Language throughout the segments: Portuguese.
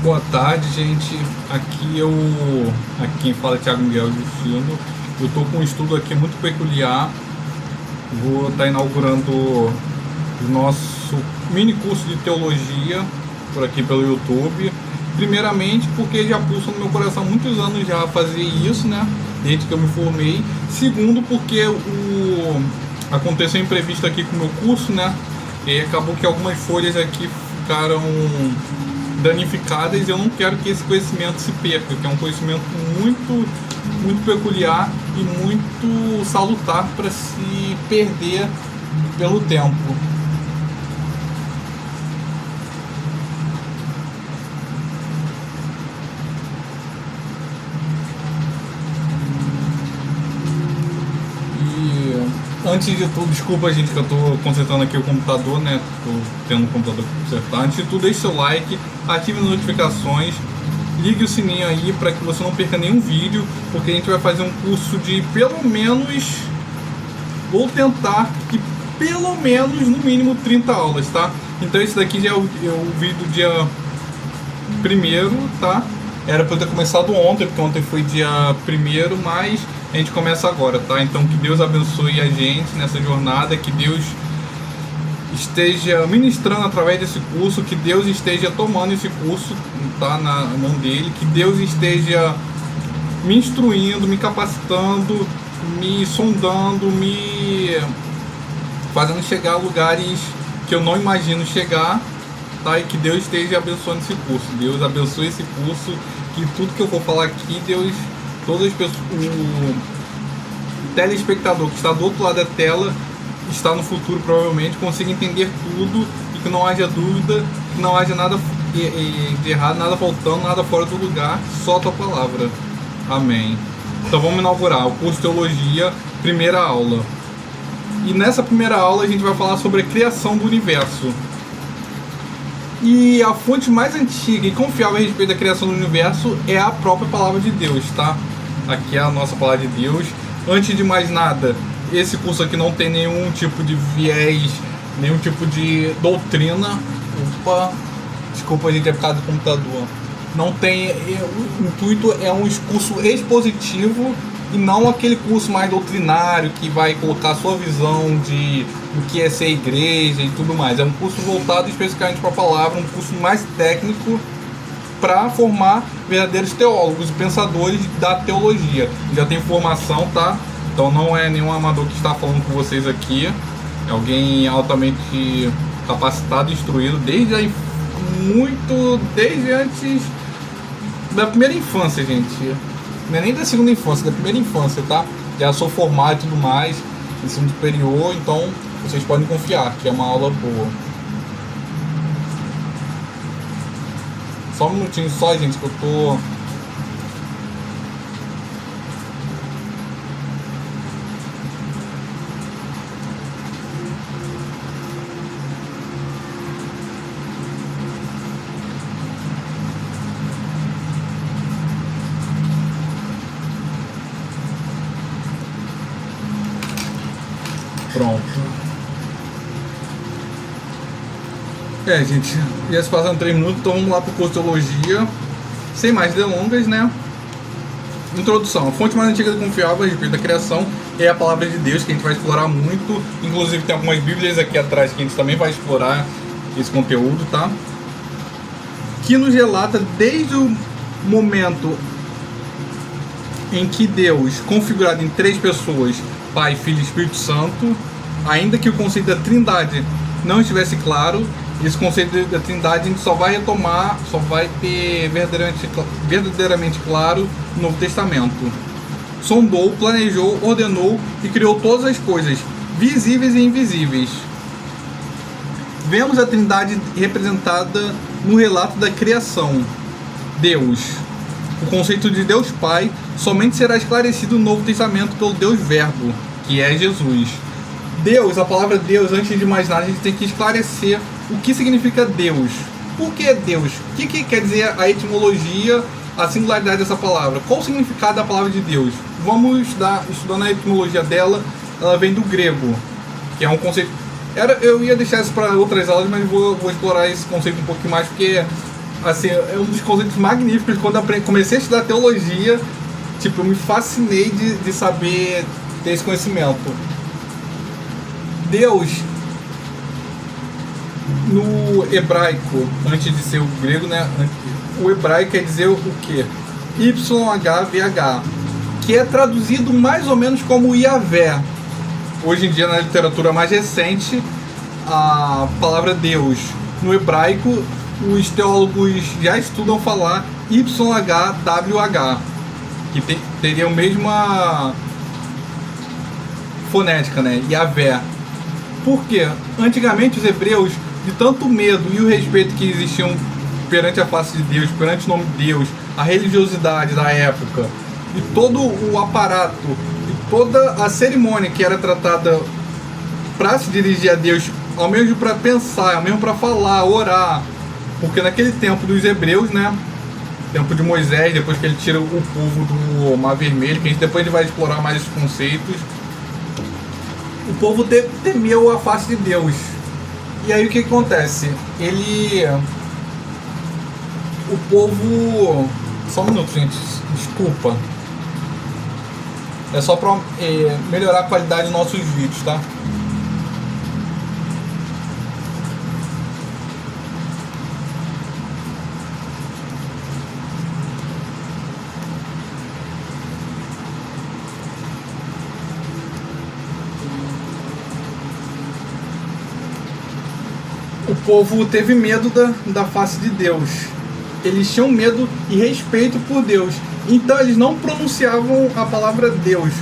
Boa tarde, gente. Aqui quem fala é Thiago Miguel Justino. Eu estou com um estudo aqui muito peculiar. Vou estar inaugurando o nosso mini curso de teologia por aqui pelo YouTube. Primeiramente porque já pulsa no meu coração há muitos anos já fazer isso, né? Desde que eu me formei. Segundo porque aconteceu um imprevisto aqui com o meu curso, né? E acabou que algumas folhas aqui ficaram danificadas e eu não quero que esse conhecimento se perca, que é um conhecimento muito peculiar e muito salutar para se perder pelo tempo. Antes de tudo, desculpa gente que eu tô consertando aqui o computador, né? Tô tendo um computador para consertar. Antes de tudo, deixe seu like, ative as notificações, ligue o sininho aí para que você não perca nenhum vídeo, porque a gente vai fazer um curso de pelo menos, vou tentar que pelo menos no mínimo 30 aulas, tá? Então esse daqui já é o vídeo do dia 1º, tá? Era para eu ter começado ontem, porque ontem foi dia 1º, mas a gente começa agora, tá? Então que Deus abençoe a gente nessa jornada, que Deus esteja ministrando através desse curso, que Deus esteja tomando esse curso, tá, na mão dele, que Deus esteja me instruindo, me capacitando, me sondando, me fazendo chegar a lugares que eu não imagino chegar, tá? E que Deus esteja abençoando esse curso. Deus abençoe esse curso, que tudo que eu vou falar aqui, Deus, todas as pessoas, o telespectador que está do outro lado da tela, está no futuro provavelmente, consiga entender tudo e que não haja dúvida, que não haja nada de errado, nada faltando, nada fora do lugar, só a tua palavra. Amém. Então vamos inaugurar o curso de teologia, primeira aula. E nessa primeira aula a gente vai falar sobre a criação do universo. E a fonte mais antiga e confiável a respeito da criação do universo é a própria palavra de Deus, tá? Aqui é a nossa palavra de Deus. Antes de mais nada, esse curso aqui não tem nenhum tipo de viés, nenhum tipo de doutrina. Opa, desculpa, a gente é por causa do computador. Não tem, o intuito é um curso expositivo e não aquele curso mais doutrinário que vai colocar a sua visão de o que é ser igreja e tudo mais. É um curso voltado especificamente para a palavra, um curso mais técnico para formar verdadeiros teólogos e pensadores da teologia. Já tem formação, tá? Então não é nenhum amador que está falando com vocês aqui. É alguém altamente capacitado e instruído desde antes da primeira infância, gente. Não é nem da segunda infância, da primeira infância, tá? Já sou formado e tudo mais, ensino superior, então vocês podem confiar que é uma aula boa. Só um minutinho só, gente, que eu tô... Pronto. Gente, já se passaram 3 minutos, então vamos lá para o curso de teologia. Sem mais delongas, né? Introdução. A fonte mais antiga e confiável a respeito da criação é a palavra de Deus, que a gente vai explorar muito. Inclusive tem algumas bíblias aqui atrás que a gente também vai explorar esse conteúdo, tá? Que nos relata desde o momento em que Deus, configurado em 3 pessoas, Pai, Filho e Espírito Santo, ainda que o conceito da Trindade não estivesse claro, esse conceito da Trindade a gente só vai retomar, só vai ter verdadeiramente claro no Novo Testamento. Sondou, planejou, ordenou e criou todas as coisas, visíveis e invisíveis. Vemos a Trindade representada no relato da criação. Deus. O conceito de Deus Pai somente será esclarecido no Novo Testamento pelo Deus Verbo, que é Jesus. Deus, a palavra Deus, antes de mais nada, a gente tem que esclarecer o que significa Deus. Por que Deus? O que quer dizer a etimologia, a singularidade dessa palavra? Qual o significado da palavra de Deus? Vamos estudando a etimologia dela. Ela vem do grego, que é um conceito... Eu ia deixar isso para outras aulas, mas vou explorar esse conceito um pouquinho mais, porque assim, é um dos conceitos magníficos. Quando eu comecei a estudar teologia, tipo, eu me fascinei de saber ter esse conhecimento. Deus, no hebraico, antes de ser o grego, né? O hebraico quer dizer o quê? YHVH, que é traduzido mais ou menos como Yahvé. Hoje em dia, na literatura mais recente, a palavra Deus no hebraico, os teólogos já estudam falar YHWH, que teria a mesma fonética, né? Yahvé. Por quê? Antigamente os hebreus, de tanto medo e o respeito que existiam perante a face de Deus, perante o nome de Deus, a religiosidade da época, e todo o aparato, e toda a cerimônia que era tratada para se dirigir a Deus, ao menos para pensar, ao menos para falar, orar, porque naquele tempo dos hebreus, né, tempo de Moisés, depois que ele tira o povo do Mar Vermelho, que depois a gente vai explorar mais esses conceitos, o povo temeu a face de Deus. E aí o que acontece? O povo... Só um minuto, gente, desculpa. É só para melhorar a qualidade dos nossos vídeos, tá? O povo teve medo da face de Deus. Eles tinham medo e respeito por Deus. Então eles não pronunciavam a palavra Deus,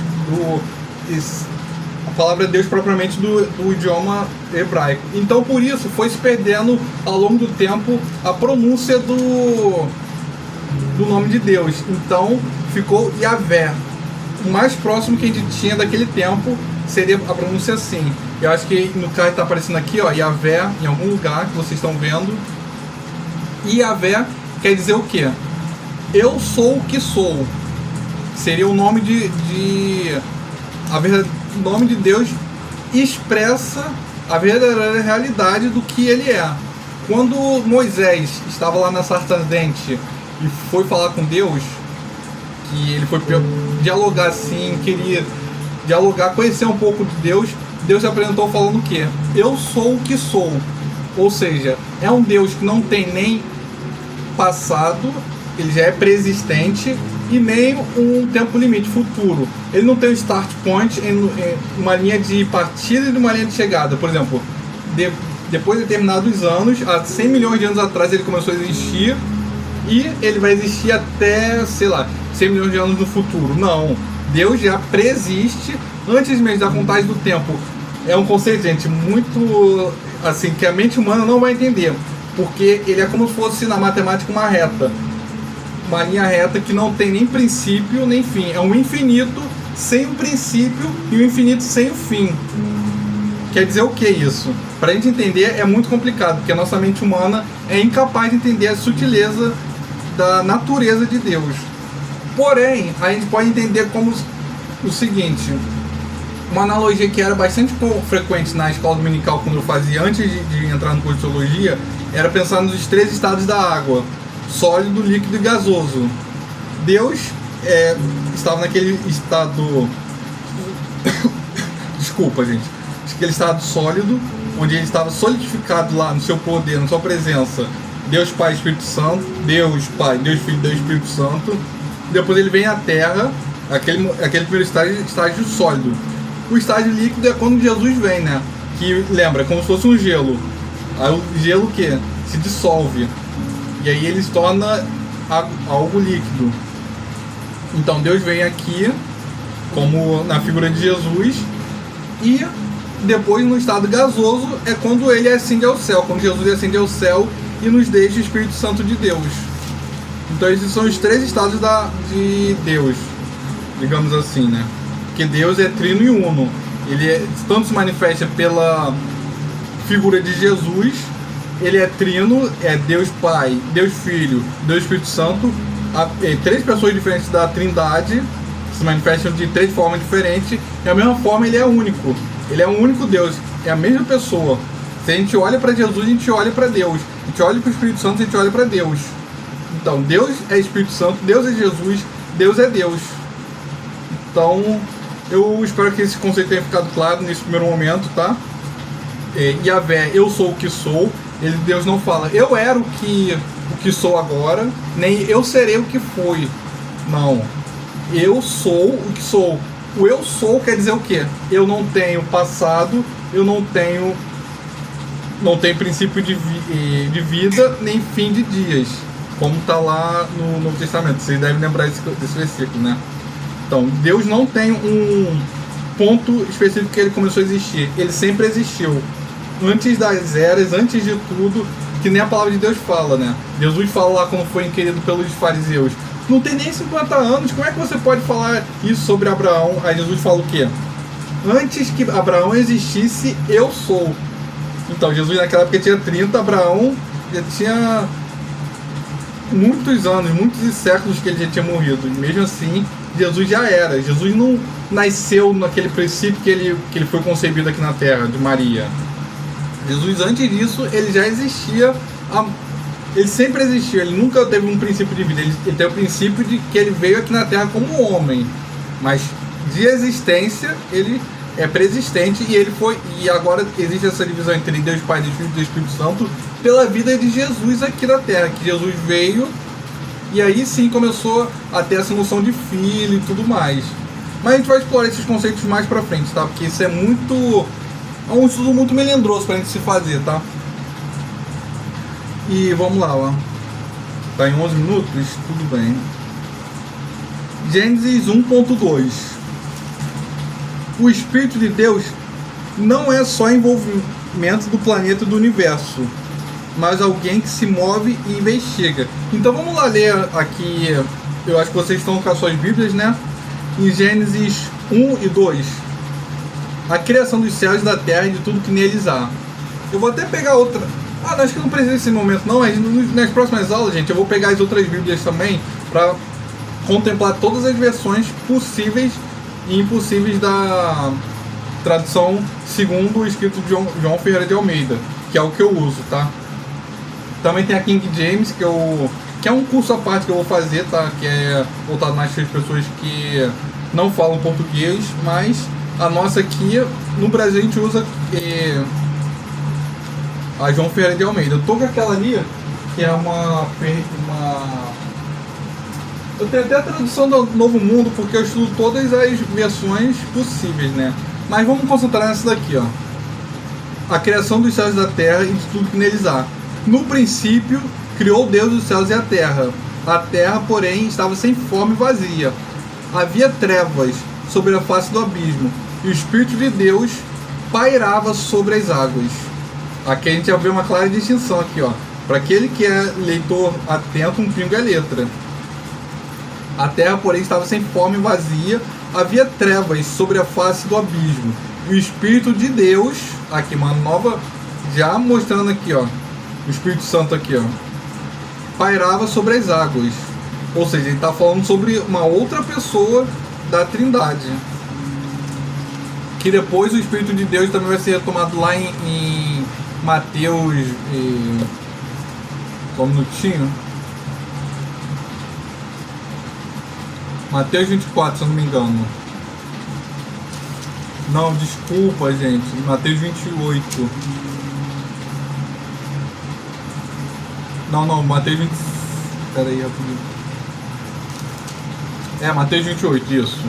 a palavra Deus propriamente do idioma hebraico. Então por isso foi se perdendo ao longo do tempo a pronúncia do nome de Deus. Então ficou Yahvé. O mais próximo que a gente tinha daquele tempo seria a pronúncia assim. Eu acho que no caso está aparecendo aqui, ó, Yahvé, em algum lugar que vocês estão vendo. E Yahvé quer dizer o quê? Eu sou o que sou. Seria o nome o nome de Deus expressa a verdadeira realidade do que ele é. Quando Moisés estava lá na sarça ardente e foi falar com Deus, que ele foi dialogar assim, queria dialogar, conhecer um pouco de Deus, Deus se apresentou falando o quê? Eu sou o que sou. Ou seja, é um Deus que não tem nem passado, ele já é preexistente, e nem um tempo limite futuro. Ele não tem um start point, uma linha de partida e uma linha de chegada. Por exemplo, depois de determinados anos, há 100 milhões de anos atrás ele começou a existir, e ele vai existir até, sei lá, 100 milhões de anos no futuro. Não, Deus já preexiste antes mesmo da contagem do tempo. É um conceito, gente, muito assim, que a mente humana não vai entender, porque ele é como se fosse na matemática uma reta, uma linha reta que não tem nem princípio nem fim. É um infinito sem um princípio e um infinito sem o fim. Quer dizer o que isso? Para a gente entender é muito complicado, porque a nossa mente humana é incapaz de entender a sutileza da natureza de Deus. Porém, a gente pode entender como o seguinte: uma analogia que era bastante frequente na escola dominical, quando eu fazia antes de entrar no curso de teologia, era pensar nos 3 estados da água: sólido, líquido e gasoso. Deus estava naquele estado desculpa, gente, aquele estado sólido, onde ele estava solidificado lá no seu poder, na sua presença. Deus Pai, Espírito Santo, Deus Pai, Deus Filho, Deus Espírito Santo. Depois ele vem à Terra, aquele primeiro estágio sólido. O estágio líquido é quando Jesus vem, né? Que lembra, como se fosse um gelo. Aí o gelo o quê? Se dissolve. E aí ele se torna algo líquido. Então Deus vem aqui, como na figura de Jesus, e depois no estado gasoso é quando ele ascende ao céu, quando Jesus ascende ao céu e nos deixa o Espírito Santo de Deus. Então esses são os 3 estados de Deus, digamos assim, né? Porque Deus é trino e uno. Ele tanto se manifesta pela figura de Jesus, ele é trino, é Deus Pai, Deus Filho, Deus Espírito Santo, 3 pessoas diferentes da Trindade, que se manifestam de 3 formas diferentes, e da mesma forma ele é único. Ele é um único Deus, é a mesma pessoa. Se a gente olha para Jesus, a gente olha para Deus. gente olha para o Espírito Santo, a gente olha para Deus. Então, Deus é Espírito Santo, Deus é Jesus, Deus é Deus. Então, eu espero que esse conceito tenha ficado claro nesse primeiro momento, tá? Yahvé, eu sou o que sou. Deus não fala, eu era o que sou agora, nem eu serei o que fui. Não. Eu sou o que sou. O eu sou quer dizer o quê? Eu não tenho passado, eu não tenho princípio de vida, nem fim de dias. Como está lá no Novo Testamento. Vocês devem lembrar desse versículo, né? Então, Deus não tem um ponto específico que ele começou a existir. Ele sempre existiu. Antes das eras, antes de tudo, que nem a palavra de Deus fala, né? Jesus fala lá quando foi inquirido pelos fariseus. Não tem nem 50 anos, como é que você pode falar isso sobre Abraão? Aí Jesus fala o quê? Antes que Abraão existisse, eu sou. Então, Jesus naquela época tinha 30, Abraão já tinha muitos anos, muitos séculos que ele já tinha morrido. E mesmo assim, Jesus já era. Jesus não nasceu naquele princípio que ele foi concebido aqui na Terra, de Maria. Jesus, antes disso, ele já existia. Ele sempre existiu, ele nunca teve um princípio de vida. Ele tem o princípio de que ele veio aqui na Terra como homem. Mas de existência, ele é preexistente e agora existe essa divisão entre Deus Pai, Deus Filho e Deus Espírito Santo pela vida de Jesus aqui na Terra, que Jesus veio e aí sim começou a ter essa noção de filho e tudo mais. Mas a gente vai explorar esses conceitos mais pra frente, tá? Porque isso é um estudo muito melindroso pra gente se fazer, tá? E vamos lá, ó. Tá em 11 minutos? Tudo bem. Gênesis 1.2. O Espírito de Deus não é só envolvimento do planeta e do universo, mas alguém que se move e investiga. Então vamos lá ler aqui, eu acho que vocês estão com as suas Bíblias, né? Em Gênesis 1 e 2. A criação dos céus e da terra e de tudo que neles há. Eu vou até pegar outra. Acho que não precisa nesse momento não, mas nas próximas aulas, gente, eu vou pegar as outras Bíblias também para contemplar todas as versões possíveis e impossíveis da tradução segundo o escrito de João Ferreira de Almeida, que é o que eu uso, tá? Também tem a King James, que é um curso à parte que eu vou fazer, tá? Que é voltado mais para as pessoas que não falam português, mas a nossa aqui, no Brasil, a gente usa a João Ferreira de Almeida. Eu tô com aquela ali, que é uma... Eu tenho até a tradução do Novo Mundo, porque eu estudo todas as versões possíveis, né? Mas vamos concentrar nessa daqui, ó. A criação dos céus e da terra e de tudo que neles há. No princípio, criou Deus os céus e a terra. A terra, porém, estava sem forma e vazia. Havia trevas sobre a face do abismo, e o Espírito de Deus pairava sobre as águas. Aqui a gente já vê uma clara distinção aqui, ó. Para aquele que é leitor atento, um pingo é letra. A terra, porém, estava sem forma e vazia. Havia trevas sobre a face do abismo. E o Espírito de Deus, aqui uma nova, já mostrando aqui, ó, o Espírito Santo aqui, ó, pairava sobre as águas. Ou seja, ele está falando sobre uma outra pessoa da Trindade. Que depois o Espírito de Deus também vai ser retomado lá em Mateus. Só um minutinho. Mateus 24, se eu não me engano. Não, desculpa, gente. Mateus 28. Não, Mateus 20. Pera aí, rapidinho. Mateus 28, isso.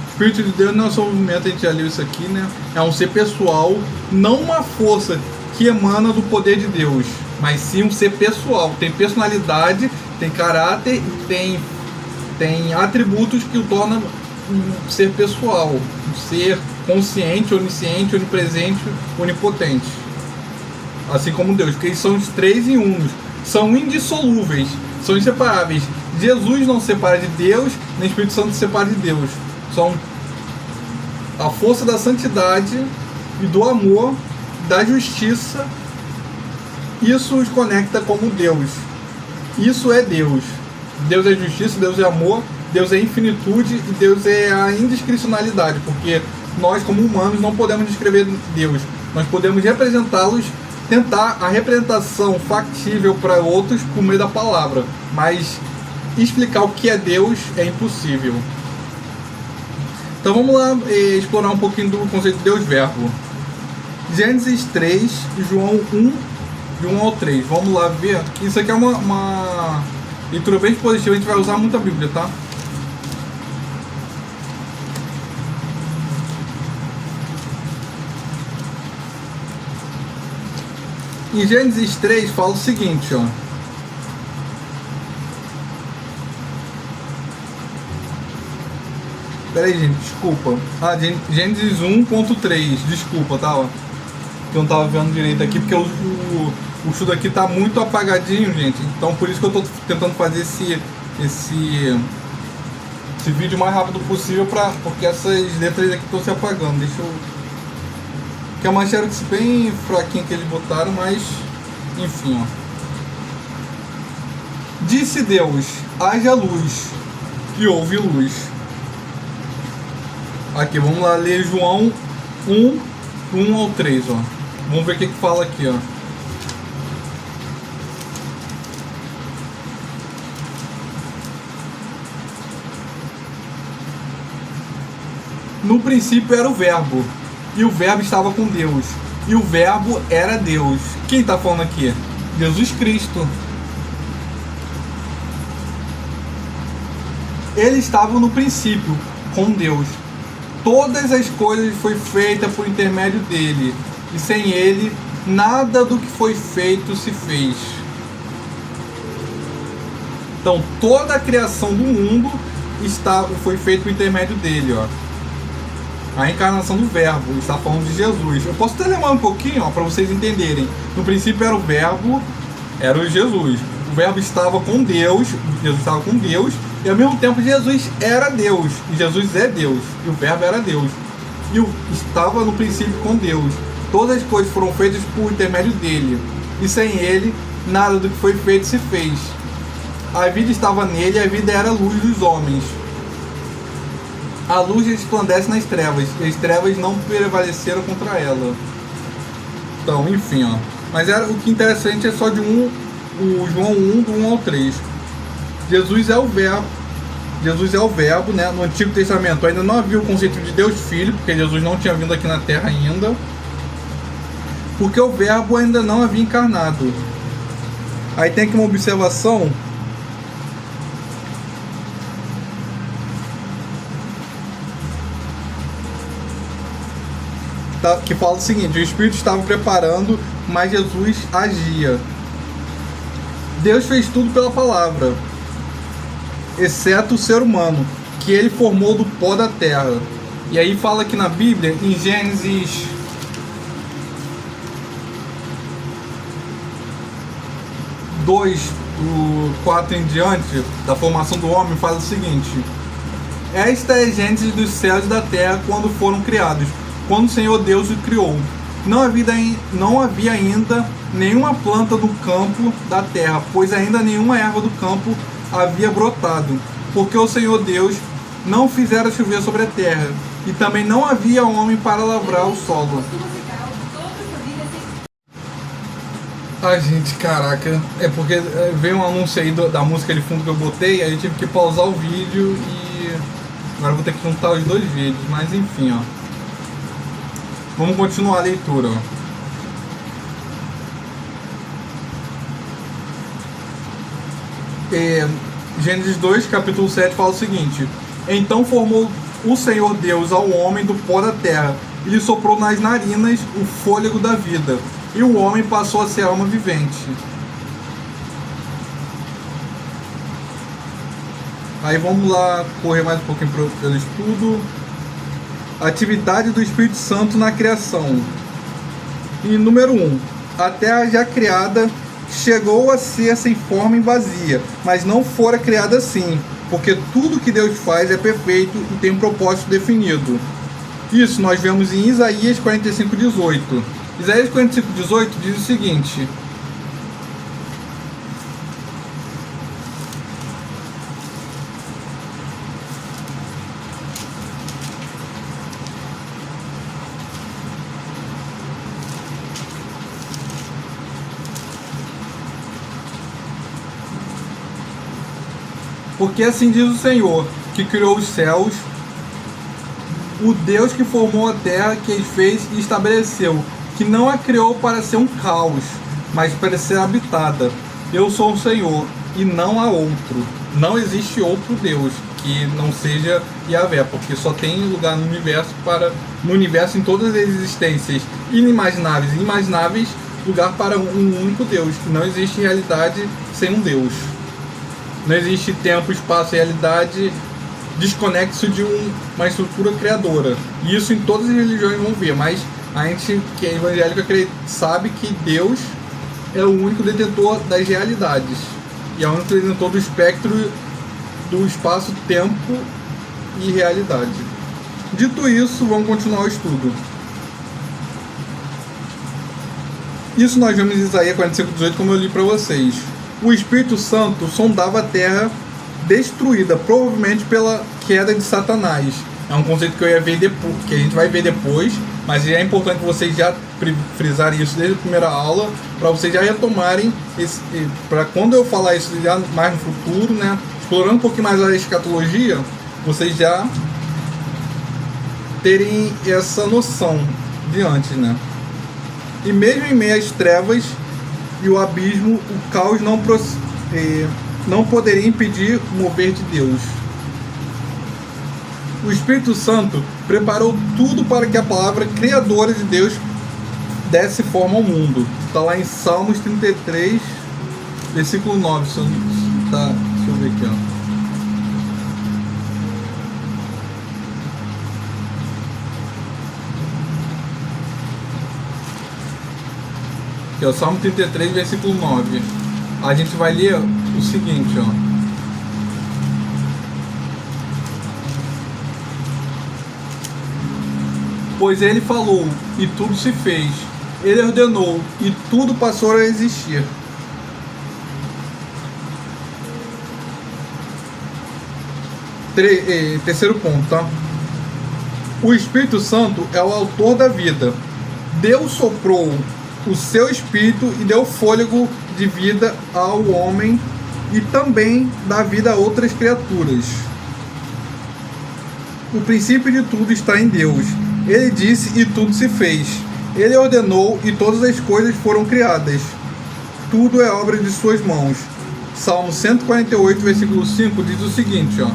O Espírito de Deus não é só um movimento, a gente já leu isso aqui, né? É um ser pessoal, não uma força que emana do poder de Deus, mas sim um ser pessoal. Tem personalidade, tem caráter, tem atributos que o tornam um ser pessoal, um ser consciente, onisciente, onipresente, onipotente. Assim como Deus, porque eles são os três em um, são indissolúveis, são inseparáveis. Jesus não se separa de Deus, nem o Espírito Santo se separa de Deus. São a força da santidade e do amor, da justiça. Isso os conecta como Deus. Isso é Deus. Deus é justiça, Deus é amor, Deus é infinitude e Deus é a indiscricionalidade, porque nós como humanos não podemos descrever Deus, nós podemos representá-los tentar a representação factível para outros por meio da palavra, mas explicar o que é Deus é impossível. Então vamos lá explorar um pouquinho do conceito de Deus Verbo. Gênesis 3, João 1, de 1 ao 3. Vamos lá ver. Isso aqui é uma leitura bem positiva, a gente vai usar muito a Bíblia, tá? Em Gênesis 3 fala o seguinte, ó. Pera aí, gente, desculpa. Gênesis 1.3, desculpa, tá? Ó. Eu não tava vendo direito aqui, porque o estudo aqui tá muito apagadinho, gente. Então por isso que eu tô tentando fazer esse vídeo o mais rápido possível, porque essas letras aqui estão se apagando. Deixa eu... Que é uma xerox bem fraquinha que eles botaram, mas enfim, ó. Disse Deus, haja luz, e houve luz. Aqui, vamos lá ler João 1, 1 ao 3, ó. Vamos ver o que fala aqui, ó. No princípio era o Verbo, e o Verbo estava com Deus, e o Verbo era Deus. Quem está falando aqui? Jesus Cristo. Ele estava no princípio com Deus. Todas as coisas foi feita por intermédio dele, e sem ele nada do que foi feito se fez. Então toda a criação do mundo foi feita por intermédio dele, ó. A encarnação do Verbo, está falando de Jesus. Eu posso até lembrar um pouquinho, para vocês entenderem. No princípio era o Verbo, era o Jesus. O Verbo estava com Deus, Jesus estava com Deus, e ao mesmo tempo Jesus era Deus, e Jesus é Deus, e o Verbo era Deus. E estava no princípio com Deus. Todas as coisas foram feitas por intermédio dele, e sem ele, nada do que foi feito se fez. A vida estava nele, e a vida era a luz dos homens. A luz resplandece nas trevas, e as trevas não prevaleceram contra ela. Então, enfim, ó. Mas o que interessante é só de o João 1, do 1 ao 3. Jesus é o Verbo, né? No Antigo Testamento ainda não havia o conceito de Deus Filho, porque Jesus não tinha vindo aqui na Terra ainda. Porque o Verbo ainda não havia encarnado. Aí tem aqui uma observação. Que fala o seguinte: o Espírito estava preparando, mas Jesus agia. Deus fez tudo pela palavra, exceto o ser humano, que ele formou do pó da terra. E aí fala aqui na Bíblia, em Gênesis 2, do 4 em diante, da formação do homem, fala o seguinte: esta é a gênese dos céus e da terra quando foram criados, quando o Senhor Deus o criou. Não havia ainda nenhuma planta do campo da terra, pois ainda nenhuma erva do campo havia brotado, porque o Senhor Deus não fizera chover sobre a terra, e também não havia homem para lavrar o solo. Ai, gente, caraca, é porque veio um anúncio aí da música de fundo que eu botei, aí eu tive que pausar o vídeo e agora eu vou ter que juntar os dois vídeos, mas enfim, ó. Vamos continuar a leitura, ó. Gênesis 2, capítulo 7 fala o seguinte: então formou o Senhor Deus ao homem do pó da terra, e lhe soprou nas narinas o fôlego da vida, e o homem passou a ser alma vivente. Aí vamos lá correr mais um pouquinho pelo estudo. Atividade do Espírito Santo na criação. E número 1. A terra já criada chegou a ser sem forma e vazia, mas não fora criada assim, porque tudo que Deus faz é perfeito e tem um propósito definido. Isso nós vemos em Isaías 45:18. Isaías 45:18 diz o seguinte: Porque assim diz o Senhor, que criou os céus, o Deus que formou a terra, que as fez e estabeleceu, que não a criou para ser um caos, mas para ser habitada. Eu sou o Senhor, e não há outro. Não existe outro Deus que não seja Yahvé, porque só tem lugar no universo em todas as existências inimagináveis e imagináveis, lugar para um único Deus. Não existe realidade sem um Deus. Não existe tempo, espaço e realidade desconexo de uma estrutura criadora. E isso em todas as religiões vão ver, mas a gente que é evangélica sabe que Deus é o único detentor das realidades. E é o único detentor do espectro do espaço-tempo e realidade. Dito isso, vamos continuar o estudo. Isso nós vemos em Isaías 45:18, como eu li para vocês. O Espírito Santo sondava a terra destruída, provavelmente pela queda de Satanás. É um conceito que eu ia ver depois, que a gente vai ver depois, mas é importante que vocês já frisarem isso desde a primeira aula, para vocês já retomarem, para quando eu falar isso já mais no futuro, né, explorando um pouquinho mais a escatologia, vocês já terem essa noção de antes, né? E mesmo em meio às trevas e o abismo, o caos não poderia impedir o mover de Deus. O Espírito Santo preparou tudo para que a palavra criadora de Deus desse forma ao mundo. Está lá em Salmos 33, versículo 9. Deixa eu ver aqui, ó. Aqui, ó, Salmo 33, versículo 9. A gente vai ler o seguinte, ó. Pois ele falou, e tudo se fez. Ele ordenou, e tudo passou a existir. Terceiro ponto, tá? O Espírito Santo é o autor da vida. Deus soprou o seu Espírito e deu fôlego de vida ao homem e também dá vida a outras criaturas. O princípio de tudo está em Deus. Ele disse e tudo se fez. Ele ordenou e todas as coisas foram criadas. Tudo é obra de suas mãos. Salmo 148, versículo 5 diz o seguinte, ó.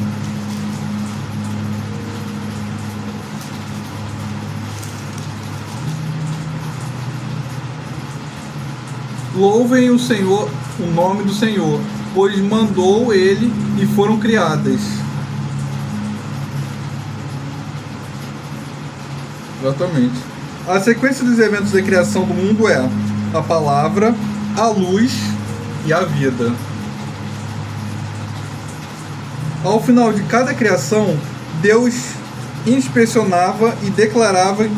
Louvem o Senhor, o nome do Senhor, pois mandou ele e foram criadas. Exatamente. A sequência dos eventos da criação do mundo é a palavra, a luz e a vida. Ao final de cada criação, Deus inspecionava e declarava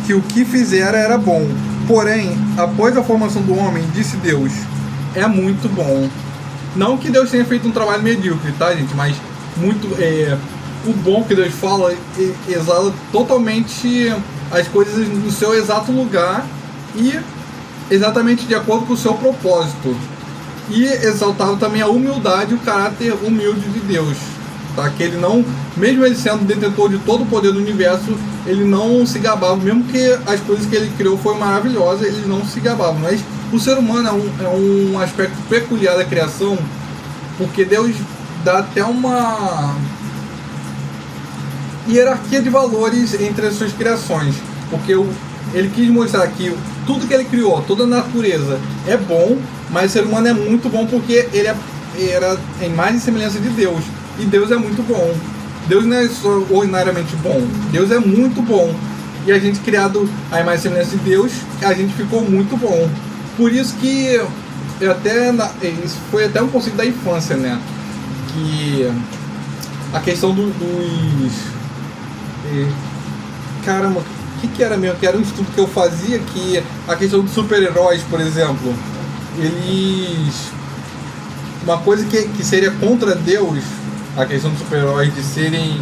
que o que fizera era bom. Porém, após a formação do homem, disse Deus, é muito bom. Não que Deus tenha feito um trabalho medíocre, tá, gente? Mas muito... o bom que Deus fala exala totalmente as coisas no seu exato lugar e exatamente de acordo com o seu propósito. E exaltava também a humildade e o caráter humilde de Deus. Tá? Que ele não, mesmo ele sendo detentor de todo o poder do universo, ele não se gabava, mesmo que as coisas que ele criou foram maravilhosas, ele não se gabava. Mas o ser humano é um aspecto peculiar da criação, porque Deus dá até uma hierarquia de valores entre as suas criações, porque ele quis mostrar que tudo que ele criou, toda a natureza é bom, mas o ser humano é muito bom porque ele era em imagem e semelhança de Deus, e Deus é muito bom. Deus não é só ordinariamente bom, Deus é muito bom, e a gente criado a imagem e semelhança de Deus, a gente ficou muito bom. Por isso que isso foi até um conceito da infância, né, que a questão dos caramba, o que era mesmo? Que era um estudo que eu fazia, que a questão dos super-heróis, por exemplo, uma coisa que seria contra Deus, a questão dos super-heróis de serem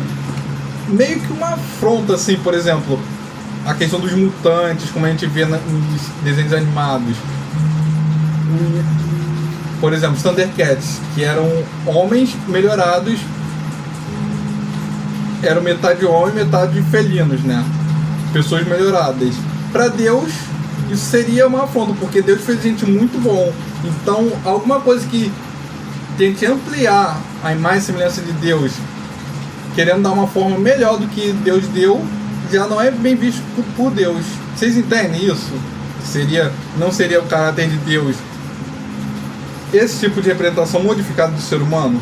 meio que uma afronta, assim, por exemplo, a questão dos mutantes, como a gente vê nos desenhos animados. por exemplo, os Thundercats, que eram homens melhorados, eram metade homem, metade felinos, né? Pessoas melhoradas. Para Deus, isso seria uma afronta, porque Deus fez gente muito bom. Então, alguma coisa que tente ampliar a imagem e semelhança de Deus, querendo dar uma forma melhor do que Deus deu, já não é bem visto por Deus. Vocês entendem isso? Não seria o caráter de Deus esse tipo de representação modificada do ser humano?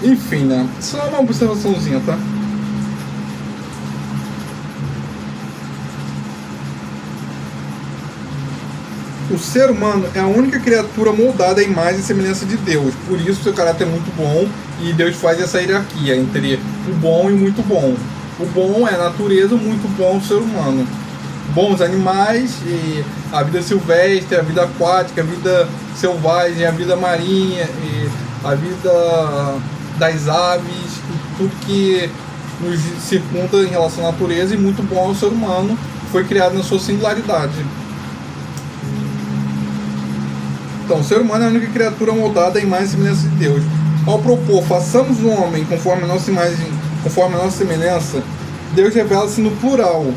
Enfim, né? Só uma observaçãozinha, tá? O ser humano é a única criatura moldada à imagem e semelhança de Deus. Por isso seu caráter é muito bom e Deus faz essa hierarquia entre o bom e o muito bom. O bom é a natureza, o muito bom é o ser humano. Bons animais, e a vida silvestre, a vida aquática, a vida selvagem, a vida marinha, e a vida das aves, tudo que nos circunda em relação à natureza, e muito bom ao ser humano, foi criado na sua singularidade. Então, o ser humano é a única criatura moldada à imagem e semelhança de Deus. Ao propor, façamos o homem conforme a nossa imagem, conforme a nossa semelhança, Deus revela-se no plural.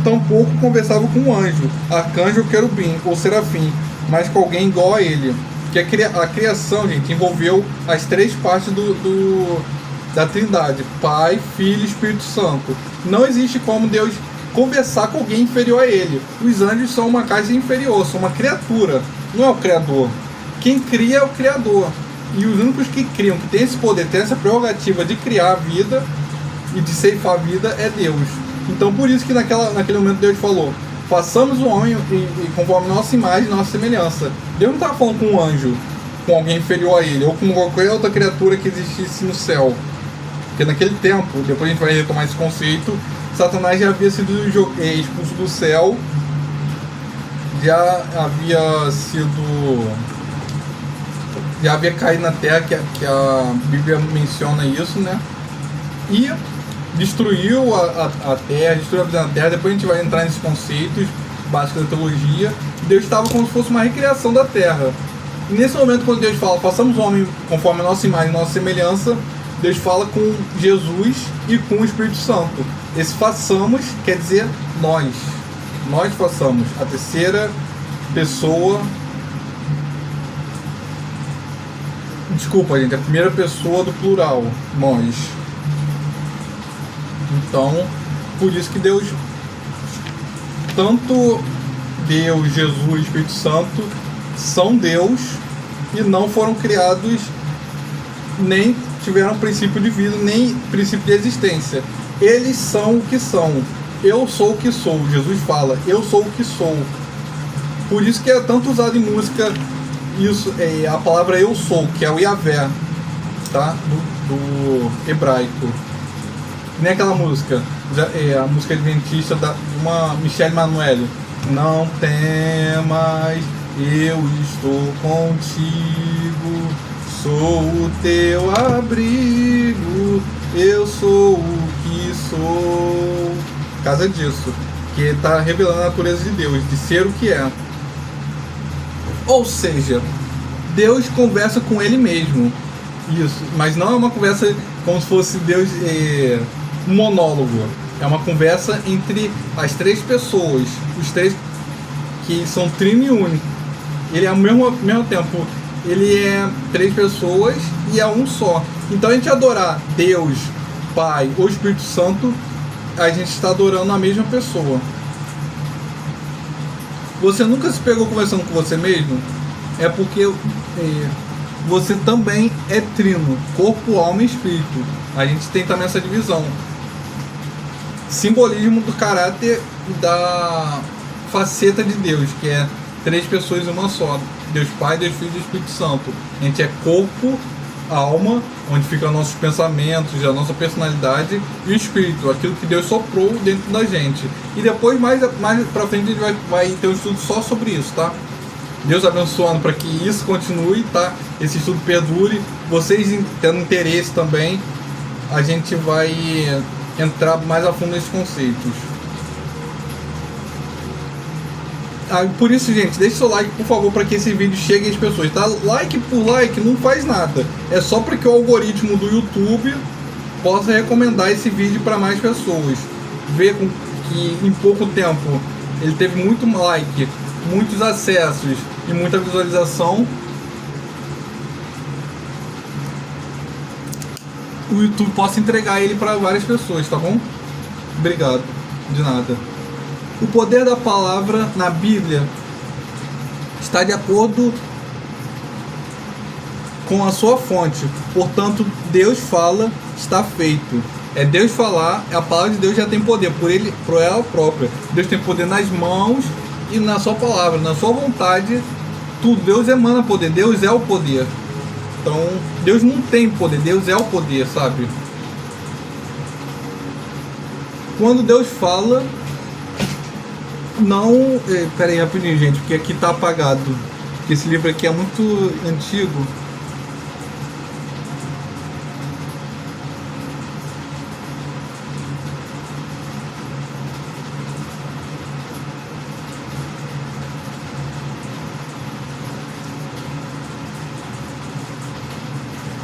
Tampouco conversava com um anjo, arcanjo ou querubim, ou serafim, mas com alguém igual a ele. Que a criação, gente, envolveu as três partes da Trindade: Pai, Filho e Espírito Santo. Não existe como Deus conversar com alguém inferior a ele. Os anjos são uma caixa inferior, são uma criatura, não é o Criador. Quem cria é o Criador. E os únicos que criam, que tem esse poder, tem essa prerrogativa de criar a vida e de ceifar a vida, é Deus. Então por isso que naquele momento Deus falou: façamos o homem conforme nossa imagem, nossa semelhança. Deus não estava falando com um anjo, com alguém inferior a ele, ou com qualquer outra criatura que existisse no céu. Porque naquele tempo, depois a gente vai retomar esse conceito, Satanás já havia sido expulso do céu, já havia caído na terra, que a Bíblia menciona isso, né? E destruiu a terra, destruiu a vida na terra. Depois a gente vai entrar nesses conceitos básicos da teologia. Deus estava como se fosse uma recriação da terra. E nesse momento, quando Deus fala, façamos o homem conforme a nossa imagem, nossa semelhança, Deus fala com Jesus e com o Espírito Santo. Esse façamos quer dizer nós. Nós façamos. A terceira pessoa. Desculpa, gente. A primeira pessoa do plural. Nós. Então, por isso que Deus, tanto Deus, Jesus, Espírito Santo, são Deus e não foram criados, nem tiveram princípio de vida, nem princípio de existência. Eles são o que são. Eu sou o que sou. Jesus fala: eu sou o que sou. Por isso que é tanto usado em música isso, a palavra eu sou, que é o Yahvé, tá? Do hebraico. Nem aquela música, a música adventista de uma Michelle Manoel: não temas, eu estou contigo, sou o teu abrigo, eu sou o que sou. Por causa disso, que está revelando a natureza de Deus, de ser o que é. Ou seja, Deus conversa com Ele mesmo. Isso, mas não é uma conversa como se fosse Deus um monólogo. É uma conversa entre as três pessoas, os três que são trino e único. Ele é ao mesmo tempo, ele é três pessoas e é um só. Então a gente adorar Deus, Pai ou Espírito Santo, a gente está adorando a mesma pessoa. Você nunca se pegou conversando com você mesmo? É porque você também é trino, corpo, alma e espírito. A gente tem também essa divisão. Simbolismo do caráter da faceta de Deus, que é três pessoas em uma só: Deus Pai, Deus Filho e Espírito Santo. A gente é corpo, alma, onde ficam nossos pensamentos, a nossa personalidade, e o espírito, aquilo que Deus soprou dentro da gente. E depois, mais pra frente, a gente vai ter um estudo só sobre isso, tá? Deus abençoando para que isso continue, tá? Esse estudo perdure. Vocês tendo interesse também, a gente vai entrar mais a fundo nesses conceitos. Por isso, gente, deixe seu like, por favor, para que esse vídeo chegue às pessoas, tá? Like por like não faz nada. É só para que o algoritmo do YouTube possa recomendar esse vídeo para mais pessoas. Ver que em pouco tempo ele teve muito like, muitos acessos e muita visualização. O YouTube possa entregar ele para várias pessoas, tá bom? Obrigado, de nada. O poder da palavra na Bíblia está de acordo com a sua fonte. Portanto, Deus fala, está feito. É Deus falar, a palavra de Deus já tem poder por ela própria. Deus tem poder nas mãos e na sua palavra, na sua vontade. Tudo. Deus emana poder, Deus é o poder. Então, Deus não tem poder, Deus é o poder, sabe? Quando Deus fala, não... Pera aí, rapidinho, gente, porque aqui tá apagado. Porque esse livro aqui é muito antigo.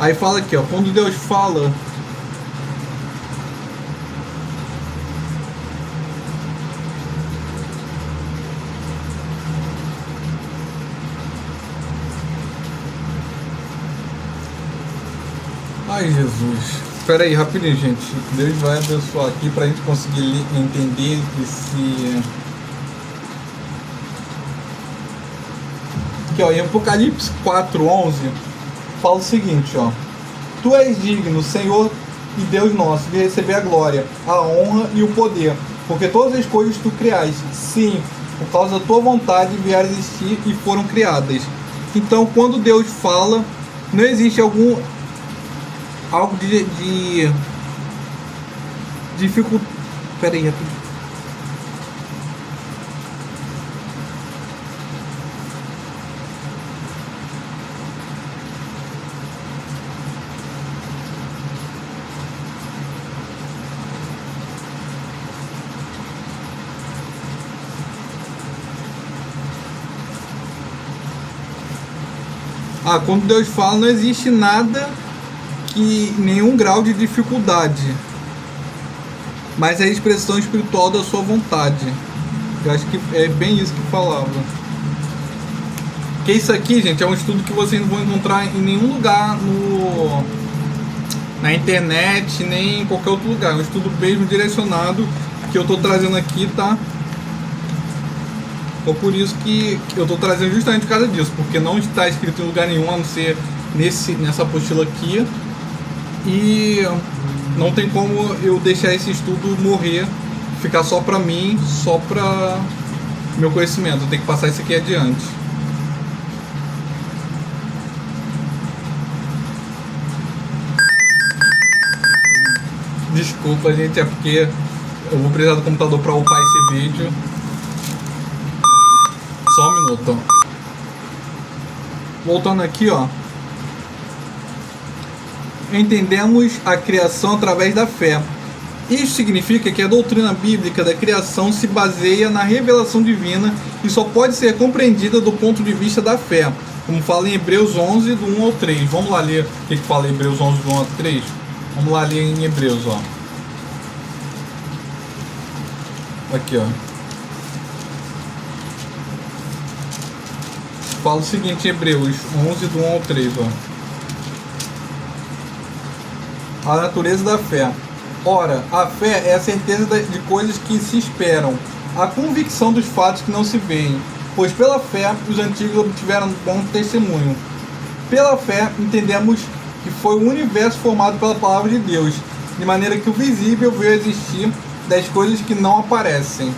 Aí fala aqui, ó, quando Deus fala... Ai, Jesus. Espera aí, rapidinho, gente. Deus vai abençoar aqui pra gente conseguir entender esse... Aqui, ó, em Apocalipse 4:11 fala o seguinte, ó: Tu és digno, Senhor e Deus nosso, de receber a glória, a honra e o poder, porque todas as coisas tu criaste, sim, por causa da tua vontade vieram a existir e foram criadas. Então, quando Deus fala, não existe algo de dificuldade. Pera aí, rapidinho. Quando Deus fala, não existe nada que nenhum grau de dificuldade, mas é a expressão espiritual da sua vontade. Eu acho que é bem isso que falava. Que isso aqui, gente, é um estudo que vocês não vão encontrar em nenhum lugar na internet, nem em qualquer outro lugar. É um estudo mesmo direcionado que eu estou trazendo aqui, tá? Então por isso que eu estou trazendo justamente por causa disso, porque não está escrito em lugar nenhum a não ser nessa apostila aqui, e não tem como eu deixar esse estudo morrer, ficar só para mim, só para meu conhecimento. Eu tenho que passar isso aqui adiante. Desculpa, gente, é porque eu vou precisar do computador para upar esse vídeo. Só um minuto, ó. Voltando aqui, ó. Entendemos a criação através da fé. Isso significa que a doutrina bíblica da criação se baseia na revelação divina e só pode ser compreendida do ponto de vista da fé, como fala em Hebreus 11, do 1 ao 3. Vamos lá ler o que fala em Hebreus 11, do 1 ao 3? Vamos lá ler em Hebreus, ó. Aqui, ó. Fala o seguinte em Hebreus 11, do 1 ao 3, ó. A natureza da fé. Ora, a fé é a certeza de coisas que se esperam, a convicção dos fatos que não se veem, pois pela fé os antigos obtiveram bom testemunho. Pela fé entendemos que foi o universo formado pela palavra de Deus, de maneira que o visível veio a existir das coisas que não aparecem.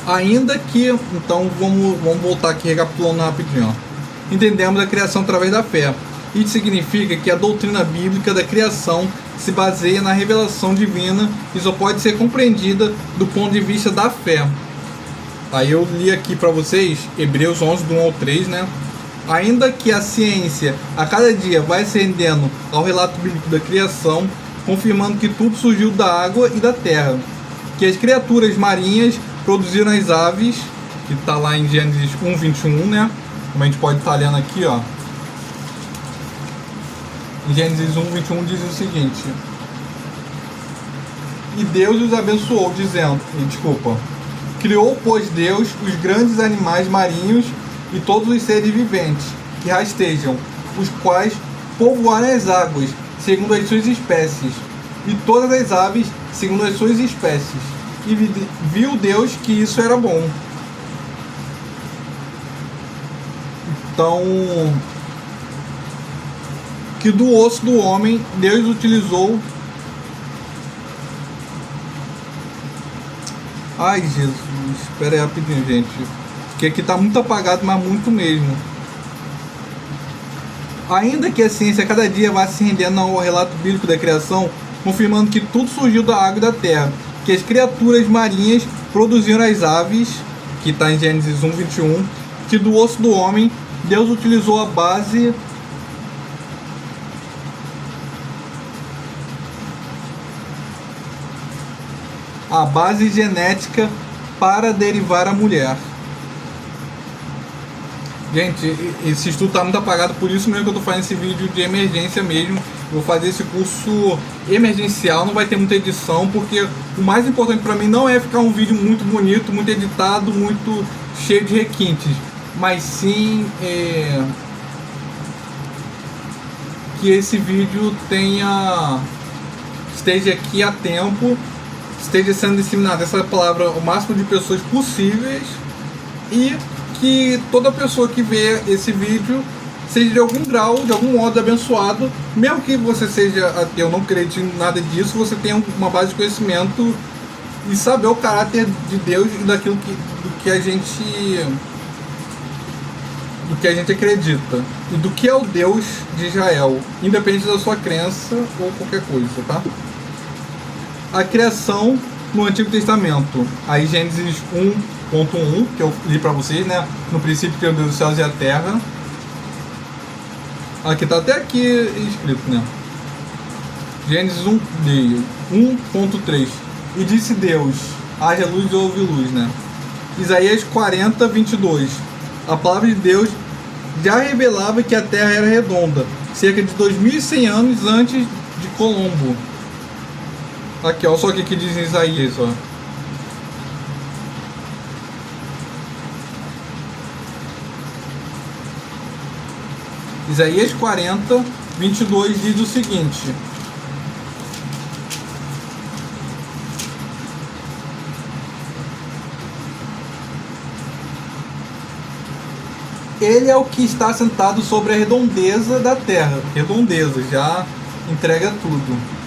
Ainda que, então vamos voltar aqui recapitulando rapidinho, ó. Entendemos a criação através da fé. Isso significa que a doutrina bíblica da criação se baseia na revelação divina e só pode ser compreendida do ponto de vista da fé. Aí eu li aqui para vocês Hebreus 11, do 1 ao 3, né? Ainda que a ciência a cada dia vai se rendendo ao relato bíblico da criação, confirmando que tudo surgiu da água e da terra, que as criaturas marinhas produziram as aves, que está lá em Gênesis 1:21, né? Como a gente pode estar lendo aqui, ó. Em Gênesis 1:21 diz o seguinte: e Deus os abençoou, dizendo, criou, pois Deus, os grandes animais marinhos e todos os seres viventes que rastejam, os quais povoaram as águas, segundo as suas espécies, e todas as aves, segundo as suas espécies. E viu Deus que isso era bom. Então, que do osso do homem Deus utilizou. Ai, Jesus, espera aí rapidinho, gente, porque aqui tá muito apagado, mas muito mesmo. Ainda que a ciência cada dia vá se rendendo ao relato bíblico da criação, confirmando que tudo surgiu da água e da terra, que as criaturas marinhas produziram as aves, que está em Gênesis 1:21, que do osso do homem Deus utilizou a base genética para derivar a mulher. Gente, esse estudo está muito apagado, por isso mesmo que eu estou fazendo esse vídeo de emergência mesmo. Vou fazer esse curso emergencial, não vai ter muita edição, porque o mais importante para mim não é ficar um vídeo muito bonito, muito editado, muito cheio de requintes, mas sim que esse vídeo esteja aqui a tempo, esteja sendo disseminada essa palavra ao máximo de pessoas possíveis, e que toda pessoa que vê esse vídeo seja de algum grau, de algum modo abençoado, mesmo que você seja ateu, não acredite em nada disso, você tenha uma base de conhecimento e saber o caráter de Deus e daquilo do que a gente acredita, e do que é o Deus de Israel, independente da sua crença ou qualquer coisa, tá? A criação no Antigo Testamento, aí Gênesis 1:1, que eu li para vocês, né? No princípio criou Deus os céus e a terra. Aqui tá até aqui escrito, né? Gênesis 1:3. E disse Deus: haja luz e houve luz, né? Isaías 40:22. A palavra de Deus já revelava que a terra era redonda, cerca de 2100 anos antes de Colombo. Aqui, ó, só o que diz em Isaías, ó. Isaías 40:22 diz o seguinte: ele é o que está sentado sobre a redondeza da terra. Redondeza, já entrega tudo.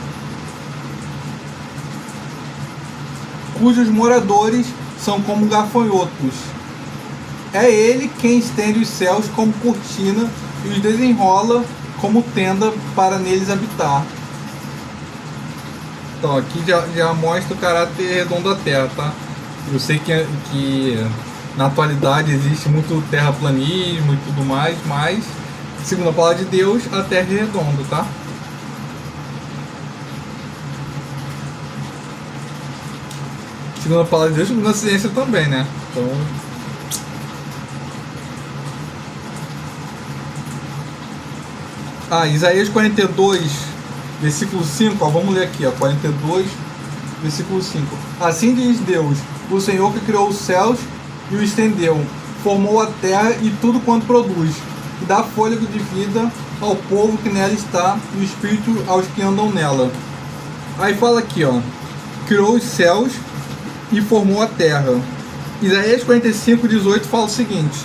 Cujos moradores são como gafanhotos. É ele quem estende os céus como cortina e os desenrola como tenda para neles habitar. Então aqui já mostra o caráter redondo da terra, tá? Eu sei que na atualidade existe muito terraplanismo e tudo mais, mas segundo a palavra de Deus, a terra é redonda, tá? Segundo a palavra de Deus, segundo a ciência também, né? Então, Isaías 42, versículo 5, ó, vamos ler aqui, ó, 42, versículo 5. Assim diz Deus, o Senhor que criou os céus e o estendeu, formou a terra e tudo quanto produz, e dá fôlego de vida ao povo que nela está, e o espírito aos que andam nela. Aí fala aqui, ó, criou os céus e formou a terra. Isaías 45:18 fala o seguinte: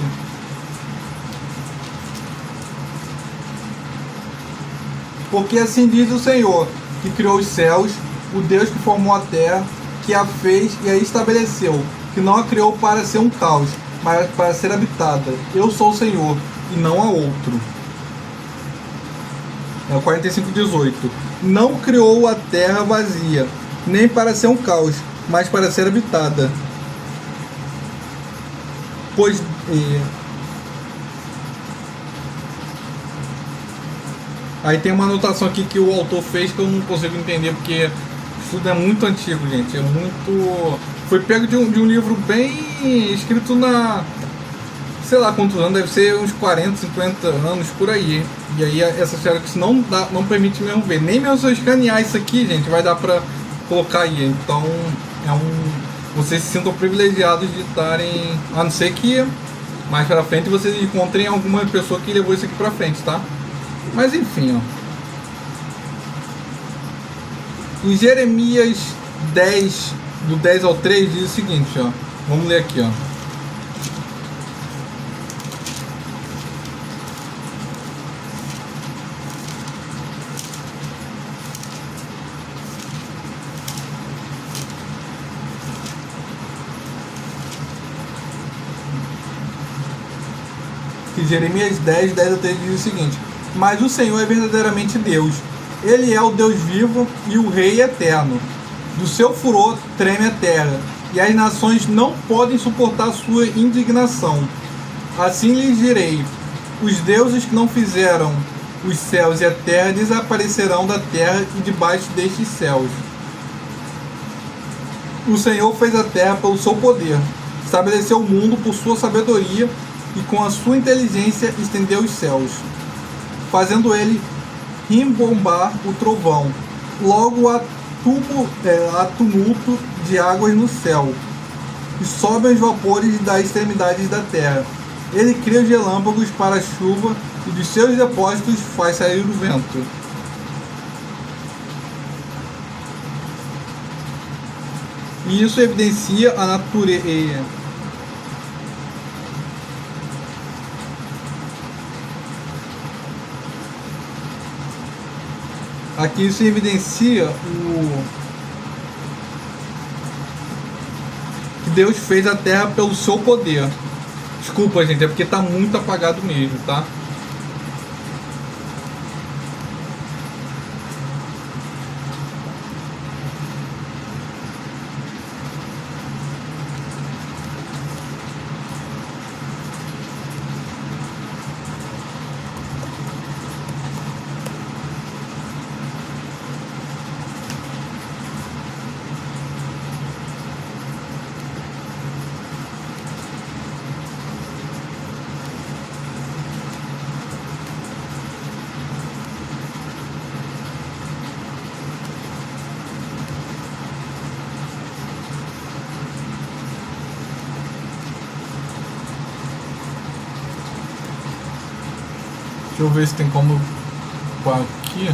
porque assim diz o Senhor, que criou os céus, o Deus que formou a terra, que a fez e a estabeleceu, que não a criou para ser um caos, mas para ser habitada. Eu sou o Senhor, e não há outro. É o 45:18. Não criou a terra vazia, nem para ser um caos, mas para ser habitada. Pois aí tem uma anotação aqui que o autor fez que eu não consigo entender, porque o estudo é muito antigo, gente. É muito foi pego de um livro bem escrito na, sei lá quantos anos, deve ser uns 40, 50 anos por aí. E aí essa Xerox não permite mesmo ver. Nem mesmo se eu escanear isso aqui, gente, vai dar pra colocar aí. Então vocês se sintam privilegiados de estarem, a não ser que mais pra frente vocês encontrem alguma pessoa que levou isso aqui pra frente, tá? Mas enfim, ó. Em Jeremias 10, do 10 ao 3, diz o seguinte, ó. Vamos ler aqui, ó. Que Jeremias 10, 10 ao 3 diz o seguinte: mas o Senhor é verdadeiramente Deus. Ele é o Deus vivo e o Rei eterno. Do seu furor treme a terra, e as nações não podem suportar sua indignação. Assim lhes direi: os deuses que não fizeram os céus e a terra desaparecerão da terra e debaixo destes céus. O Senhor fez a terra pelo seu poder, estabeleceu o mundo por sua sabedoria e com a sua inteligência estendeu os céus, fazendo ele rimbombar o trovão. Logo há tumulto de águas no céu, e sobem os vapores das extremidades da terra. Ele cria os relâmpagos para a chuva, e dos seus depósitos faz sair o vento. E isso evidencia a natureza. Aqui isso evidencia que Deus fez a terra pelo seu poder. Desculpa, gente, é porque tá muito apagado mesmo, tá? Deixa eu ver se tem como pôr aqui.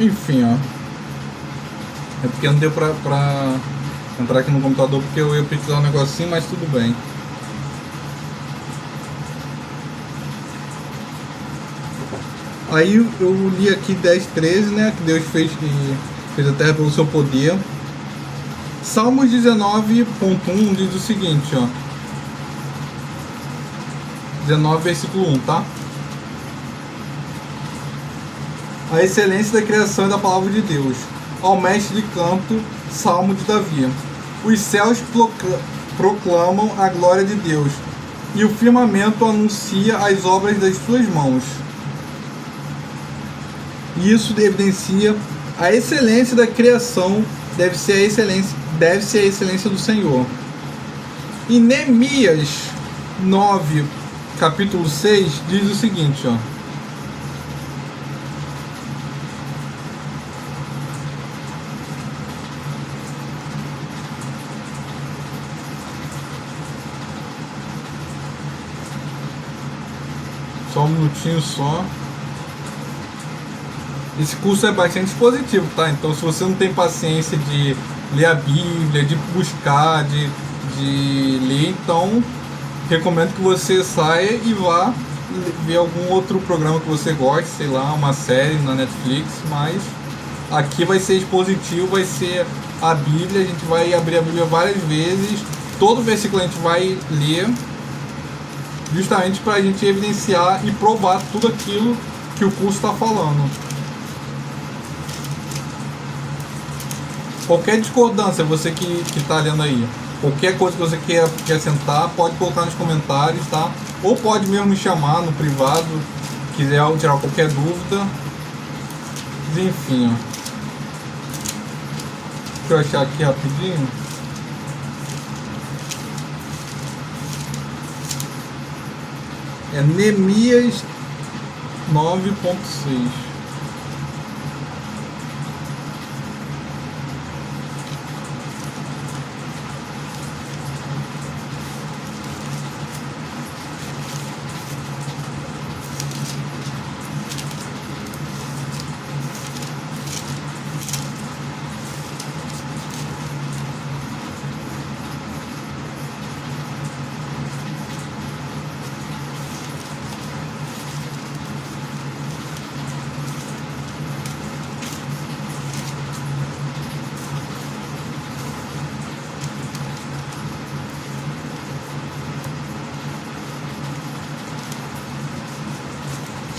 Enfim, ó. É porque não deu pra entrar aqui no computador porque eu ia precisar um negocinho, mas tudo bem. Aí eu li aqui 10:13, né? Que Deus fez a terra pelo seu poder. Salmos 19.1 diz o seguinte, ó. 19, versículo 1, tá? A excelência da criação e da palavra de Deus. Ao mestre de canto, Salmo de Davi. Os céus proclamam a glória de Deus, e o firmamento anuncia as obras das suas mãos. Isso evidencia a excelência da criação, deve ser a excelência do Senhor. Em Neemias 9, capítulo 6, diz o seguinte, ó. Só um minutinho só. Esse curso é bastante expositivo, tá? Então se você não tem paciência de ler a Bíblia, de buscar, de ler, então recomendo que você saia e vá ver algum outro programa que você goste, sei lá, uma série na Netflix, mas Aqui vai ser expositivo, vai ser a Bíblia, a gente vai abrir a Bíblia várias vezes, todo versículo a gente vai ler, justamente para a gente evidenciar e provar tudo aquilo que o curso está falando. Qualquer discordância, você que está lendo aí, qualquer coisa que você quer acrescentar, pode colocar nos comentários, tá? Ou pode mesmo me chamar no privado, quiser tirar qualquer dúvida. Enfim, ó. Deixa eu achar aqui rapidinho. É Neemias 9.6.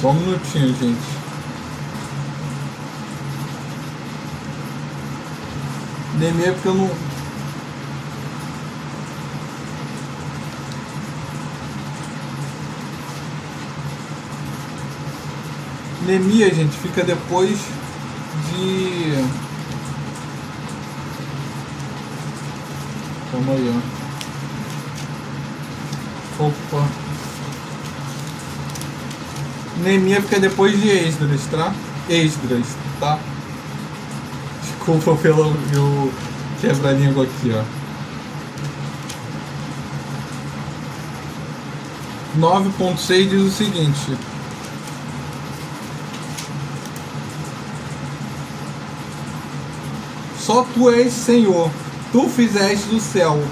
Só um minutinho, gente. Neemias porque eu não... Neemias, gente, fica depois de... Calma aí, ó. Opa. Neemias fica depois de Esdras, tá? Esdras, tá? Desculpa pelo meu quebra-língua aqui, ó. 9.6 diz o seguinte: só tu és Senhor, tu fizeste do céu,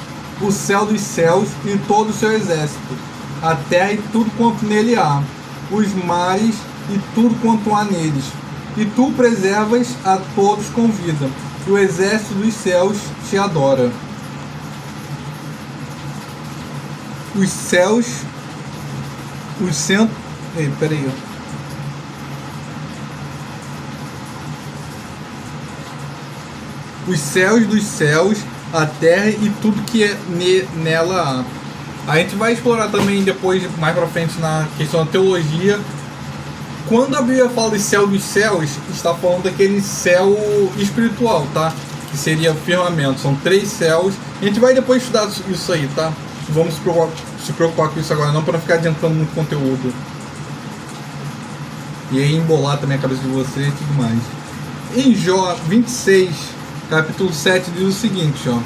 o céu dos céus e todo o seu exército, a terra e tudo quanto nele há, os mares e tudo quanto há neles, e tu preservas a todos com vida, e o exército dos céus te adora. Os céus, os centros... Peraí. Os céus dos céus, a terra e tudo que é nela há. A gente vai explorar também depois, mais pra frente, na questão da teologia. Quando a Bíblia fala de céu dos céus, está falando daquele céu espiritual, tá? Que seria firmamento. São 3 céus. A gente vai depois estudar isso aí, tá? Vamos se preocupar com isso agora, não, para não ficar adiantando muito conteúdo. E aí embolar também a cabeça de vocês e tudo mais. Em Jó 26, capítulo 7, diz o seguinte, ó.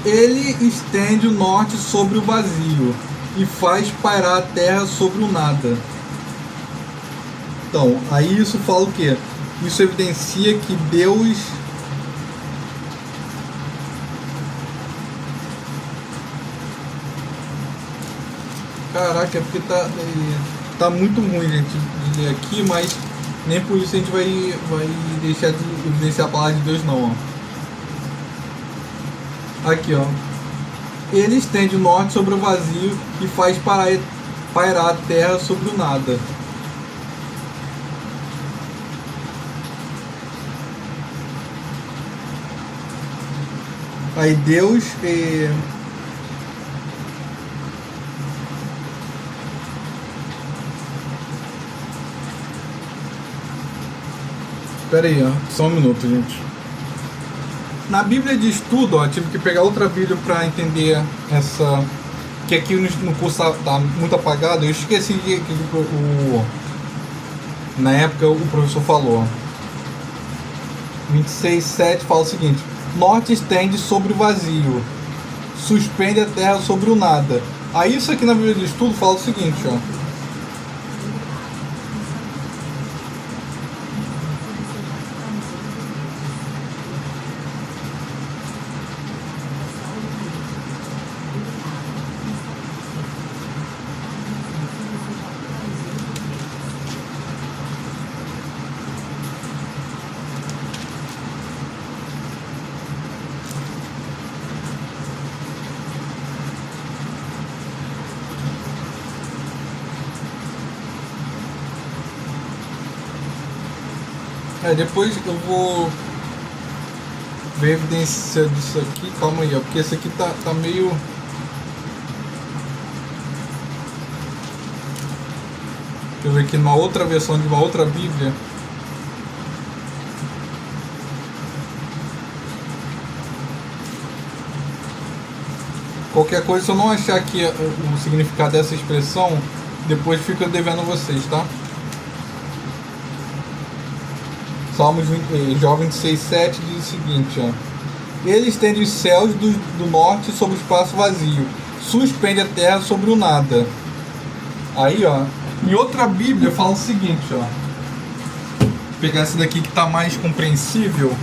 Ele estende o norte sobre o vazio e faz pairar a terra sobre o nada. Então, aí isso fala o quê? Isso evidencia que Deus... Caraca, é porque tá muito ruim, gente, de ler aqui, mas nem por isso a gente vai deixar de evidenciar a palavra de Deus, não, ó. Aqui, ó. Ele estende o norte sobre o vazio e faz pairar a terra sobre o nada. Aí Deus Espera aí, ó. Só um minuto, gente. Na Bíblia diz tudo, ó. Tive que pegar outra Bíblia para entender essa... Que aqui no curso tá muito apagado. Eu esqueci que na época o professor falou. 26:7 fala o seguinte: norte estende sobre o vazio, suspende a terra sobre o nada. Aí isso aqui na Bíblia de Estudo fala o seguinte, ó. Depois eu vou ver evidência disso aqui. Calma aí, ó, porque esse aqui tá meio... Deixa eu ver aqui numa outra versão de uma outra Bíblia. Qualquer coisa, se eu não achar aqui o significado dessa expressão, depois fica devendo a vocês, tá? Salmos Jó 26,7 diz o seguinte, ó. Ele estende os céus do norte sobre o espaço vazio, suspende a terra sobre o nada. Aí, ó, em outra Bíblia fala o seguinte, ó. Vou pegar essa daqui que tá mais compreensível.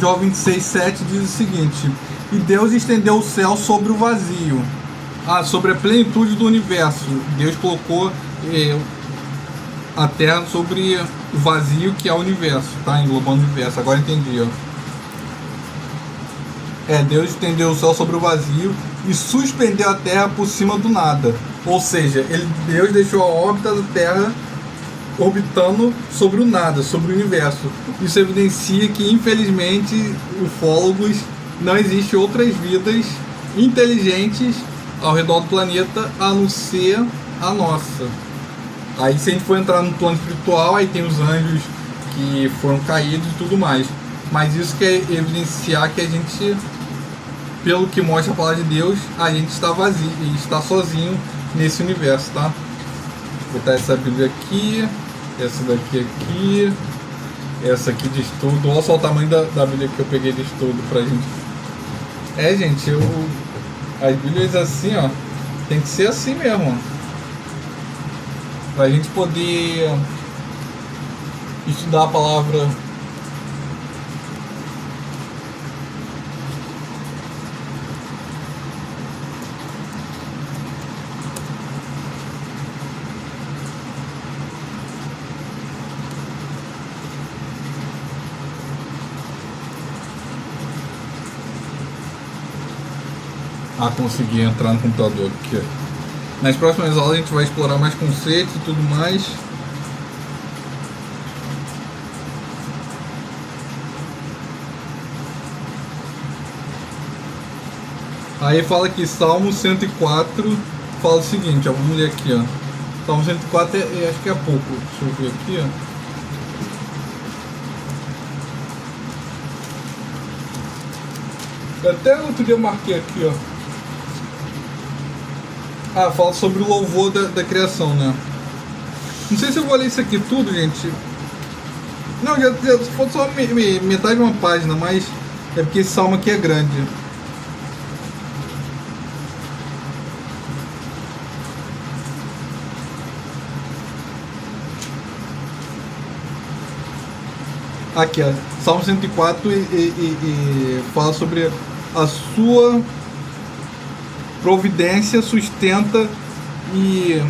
Jó 26,7 diz o seguinte: e Deus estendeu o céu sobre o vazio, sobre a plenitude do universo. Deus colocou a terra sobre o vazio, que é o universo, tá? Englobando o universo. Agora entendi, ó. Deus estendeu o céu sobre o vazio e suspendeu a terra por cima do nada. Ou seja, Deus deixou a órbita da terra orbitando sobre o nada, sobre o universo. Isso evidencia que, infelizmente, ufólogos, não existem outras vidas inteligentes ao redor do planeta a não ser a nossa. Aí, se a gente for entrar no plano espiritual, aí tem os anjos que foram caídos e tudo mais. Mas isso quer evidenciar que a gente, pelo que mostra a palavra de Deus, a gente está vazio, está sozinho nesse universo, tá? Vou botar essa Bíblia aqui. Essa daqui aqui, essa aqui de estudo. Olha só o tamanho da Bíblia que eu peguei de estudo pra gente. Gente, as Bíblias assim, ó, tem que ser assim mesmo, ó, pra gente poder estudar a palavra. Conseguir entrar no computador aqui. Nas próximas aulas a gente vai explorar mais conceitos e tudo mais. Aí fala que Salmo 104 fala o seguinte, ó, vamos ler aqui, ó. Salmo 104 acho que é pouco. Deixa eu ver aqui, ó. Até outro dia eu marquei aqui, ó. Fala sobre o louvor da criação, né? Não sei se eu vou ler isso aqui tudo, gente. Não, já foi só metade de uma página, mas é porque esse salmo aqui é grande. Aqui, ó, Salmo 104 e fala sobre a sua providência, sustenta e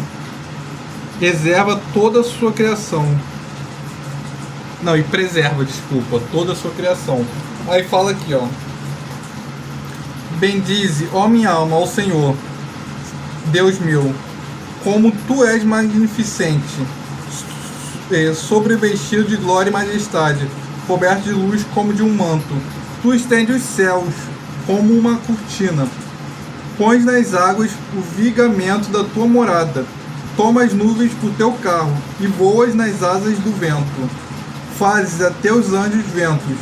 reserva toda a sua criação. Não, e preserva, desculpa, toda a sua criação. Aí fala aqui, ó: bendize, ó minha alma, ao Senhor, Deus meu, como tu és magnificente, sobrevestido de glória e majestade, coberto de luz como de um manto. Tu estende os céus como uma cortina, pões nas águas o vigamento da tua morada, toma as nuvens por teu carro e voas nas asas do vento. Fazes a teus anjos ventos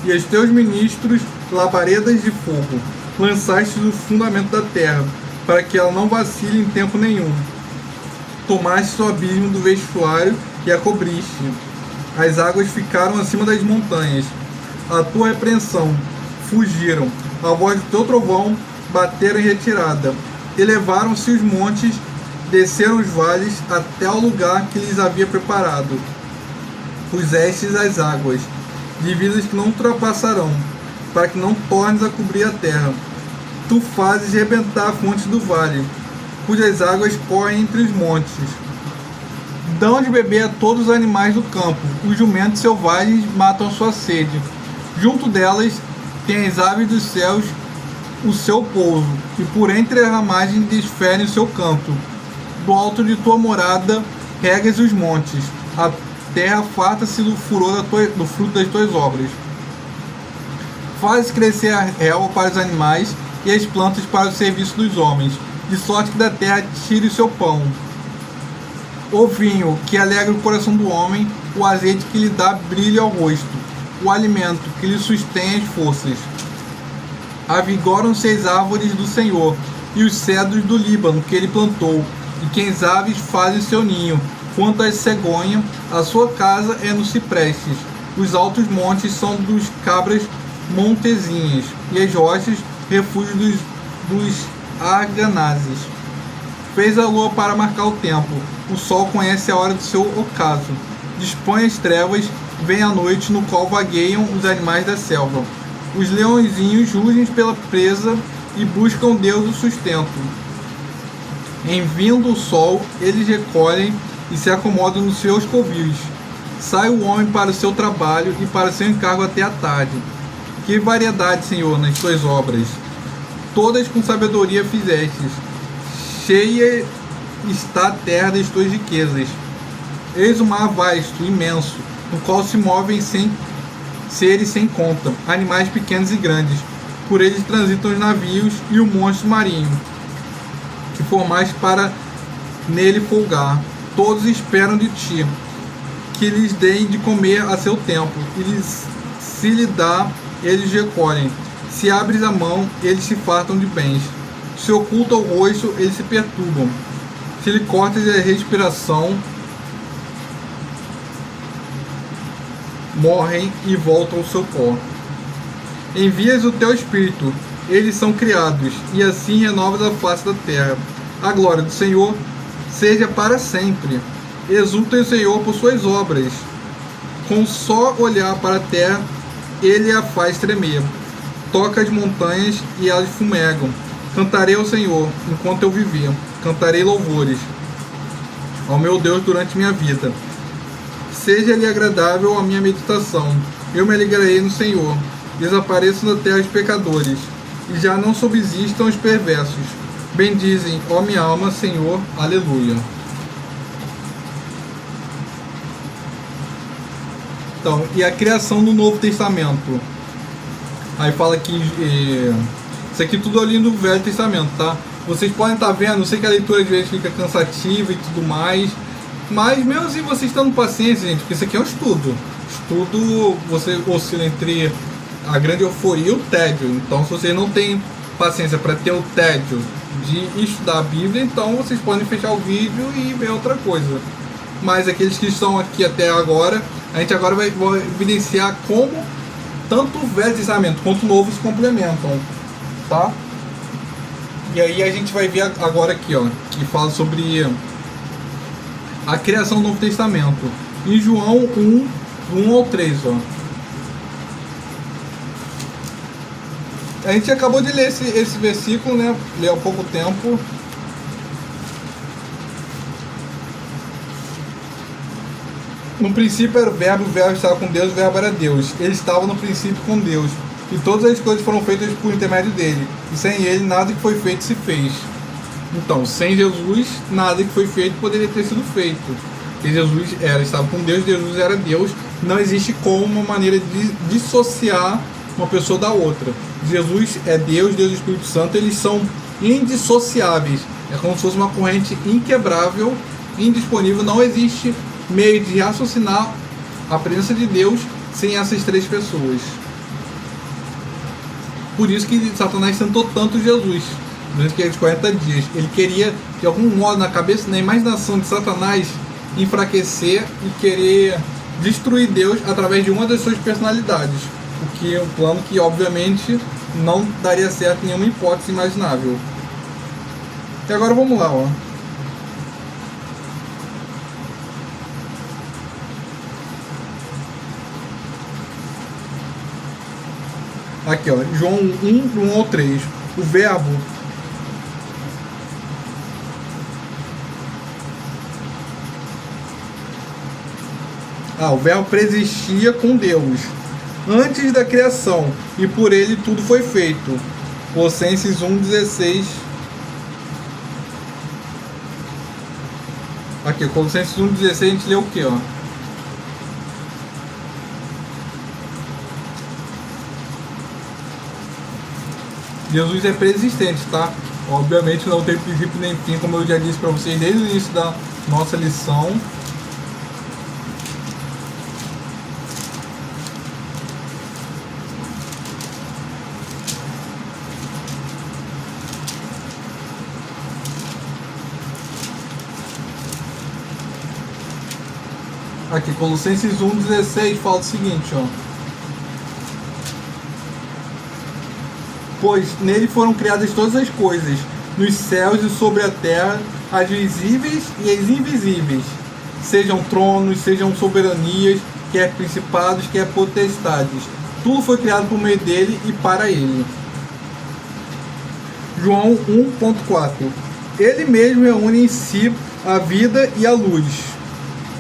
e aos teus ministros labaredas de fogo. Lançaste o fundamento da terra, para que ela não vacile em tempo nenhum. Tomaste o abismo do vestuário e a cobriste. As águas ficaram acima das montanhas. A tua repreensão fugiram. A voz do teu trovão bateram em retirada. Elevaram-se os montes, desceram os vales até o lugar que lhes havia preparado. Pusestes as águas, divisas que não ultrapassarão, para que não tornes a cobrir a terra. Tu fazes rebentar a fonte do vale, cujas águas correm entre os montes. Dão de beber a todos os animais do campo. Os jumentos selvagens matam sua sede. Junto delas tem as aves dos céus o seu pouso, e por entre as ramagens desferem o seu canto. Do alto de tua morada regas os montes. A terra farta-se do furor do fruto das tuas obras. Fazes crescer a relva para os animais e as plantas para o serviço dos homens, de sorte que da terra tire o seu pão. O vinho que alegra o coração do homem, o azeite que lhe dá brilho ao rosto, o alimento que lhe sustém as forças. Avigoram-se as árvores do Senhor e os cedros do Líbano que ele plantou, e que as aves fazem seu ninho. Quanto à cegonha, a sua casa é nos ciprestes. Os altos montes são dos cabras montezinhas, e as rochas, refúgio dos arganazes. Fez a lua para marcar o tempo. O sol conhece a hora do seu ocaso. Dispõe as trevas, vem a noite, no qual vagueiam os animais da selva. Os leõezinhos rugem pela presa e buscam Deus o sustento. Em vindo o sol, eles recolhem e se acomodam nos seus covis. Sai o homem para o seu trabalho e para seu encargo até a tarde. Que variedade, Senhor, nas tuas obras! Todas com sabedoria fizestes. Cheia está a terra das tuas riquezas. Eis o mar vasto, imenso, no qual se movem seres sem conta, animais pequenos e grandes. Por eles transitam os navios e o monstro marinho, que formaste para nele folgar. Todos esperam de ti, que lhes deem de comer a seu tempo, e se lhe dá, eles recolhem. Se abres a mão, eles se fartam de bens. Se oculta o rosto, eles se perturbam. Se lhe cortas a respiração, morrem e voltam ao seu pó. Envias o teu espírito, eles são criados, e assim renovas a face da terra. A glória do Senhor seja para sempre. Exultem o Senhor por suas obras. Com só olhar para a terra, ele a faz tremer. Toca as montanhas e elas fumegam. Cantarei ao Senhor enquanto eu viver. Cantarei louvores ao meu Deus durante minha vida. Seja-lhe agradável a minha meditação. Eu me alegrarei no Senhor. Desapareçam da terra os pecadores, e já não subsistam os perversos. Bendizem, ó minha alma, Senhor. Aleluia. Então, e a criação do Novo Testamento? Aí fala que isso aqui tudo ali no Velho Testamento, tá? Vocês podem estar vendo, eu sei que a leitura às vezes fica cansativa e tudo mais, mas mesmo assim vocês estão paciência, gente, porque isso aqui é um estudo. Estudo, você oscila entre a grande euforia e o tédio. Então, se vocês não têm paciência para ter o tédio de estudar a Bíblia, então vocês podem fechar o vídeo e ver outra coisa. Mas aqueles que estão aqui até agora, a gente agora vai evidenciar como tanto o Velho Testamento quanto o Novo se complementam, tá? E aí a gente vai ver agora aqui, ó, que fala sobre a criação do Novo Testamento. Em João 1, 1 ao 3, ó. A gente acabou de ler esse versículo, né? Leu há pouco tempo. No princípio era o verbo estava com Deus, o verbo era Deus. Ele estava no princípio com Deus. E todas as coisas foram feitas por intermédio dele. E sem ele, nada que foi feito se fez. Então, sem Jesus, nada que foi feito poderia ter sido feito. Porque Jesus estava com Deus, Jesus era Deus. Não existe como uma maneira de dissociar uma pessoa da outra. Jesus é Deus, Deus e o Espírito Santo, eles são indissociáveis. É como se fosse uma corrente inquebrável, indisponível. Não existe meio de raciocinar a presença de Deus sem essas três pessoas. Por isso que Satanás tentou tanto Jesus durante aqueles 40 dias. Ele queria, de algum modo, na cabeça, na imaginação de Satanás, enfraquecer e querer destruir Deus através de uma das suas personalidades. O que é um plano que, obviamente, não daria certo em nenhuma hipótese imaginável. E agora vamos lá, ó. Aqui, ó, João 1 ao 3. O verbo o verbo preexistia com Deus antes da criação, e por ele tudo foi feito. Colossenses 1,16. Aqui, Colossenses 1,16, a gente lê o que, ó? Jesus é preexistente, tá? Obviamente não tem princípio nem fim, como eu já disse para vocês desde o início da nossa lição. Aqui, Colossenses 1,16 fala o seguinte, ó. Pois nele foram criadas todas as coisas, nos céus e sobre a terra, as visíveis e as invisíveis, sejam tronos, sejam soberanias, quer principados, quer potestades. Tudo foi criado por meio dele e para ele. João 1,4. Ele mesmo reúne em si a vida e a luz,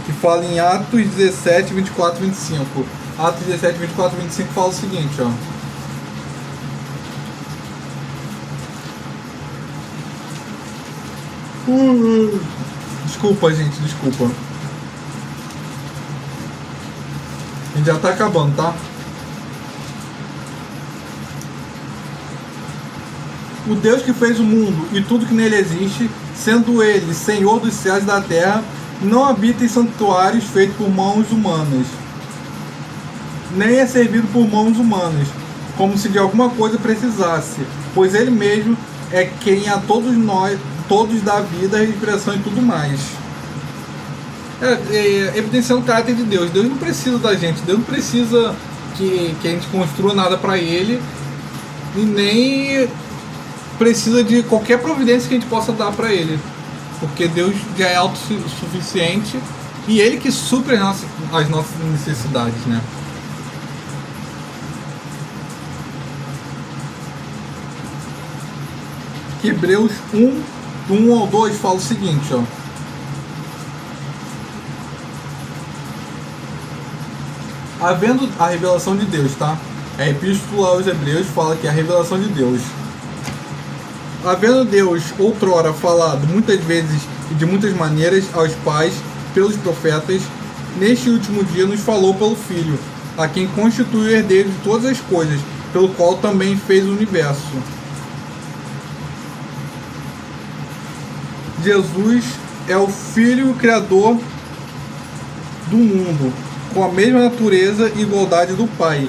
que fala em Atos 17, 24 e 25. Atos 17, 24 e 25 fala o seguinte, ó. Desculpa, gente, desculpa. A gente já tá acabando, tá? O Deus que fez o mundo e tudo que nele existe, sendo ele Senhor dos céus e da terra, não habita em santuários feitos por mãos humanas, nem é servido por mãos humanas, como se de alguma coisa precisasse, pois ele mesmo é quem a todos nós, todos dá vida, respiração e tudo mais. Evidenciando o caráter de Deus. Deus não precisa da gente, Deus não precisa que a gente construa nada para ele, e nem precisa de qualquer providência que a gente possa dar para ele, porque Deus já é autossuficiente e ele que supre as nossas necessidades, né? Hebreus 1, do 1 ao 2 fala o seguinte, ó. Havendo a revelação de Deus, tá? A epístola aos Hebreus fala que é a revelação de Deus. Havendo Deus outrora falado muitas vezes e de muitas maneiras aos pais pelos profetas, neste último dia nos falou pelo Filho, a quem constitui o herdeiro de todas as coisas, pelo qual também fez o universo. Jesus é o Filho Criador do mundo, com a mesma natureza e igualdade do Pai.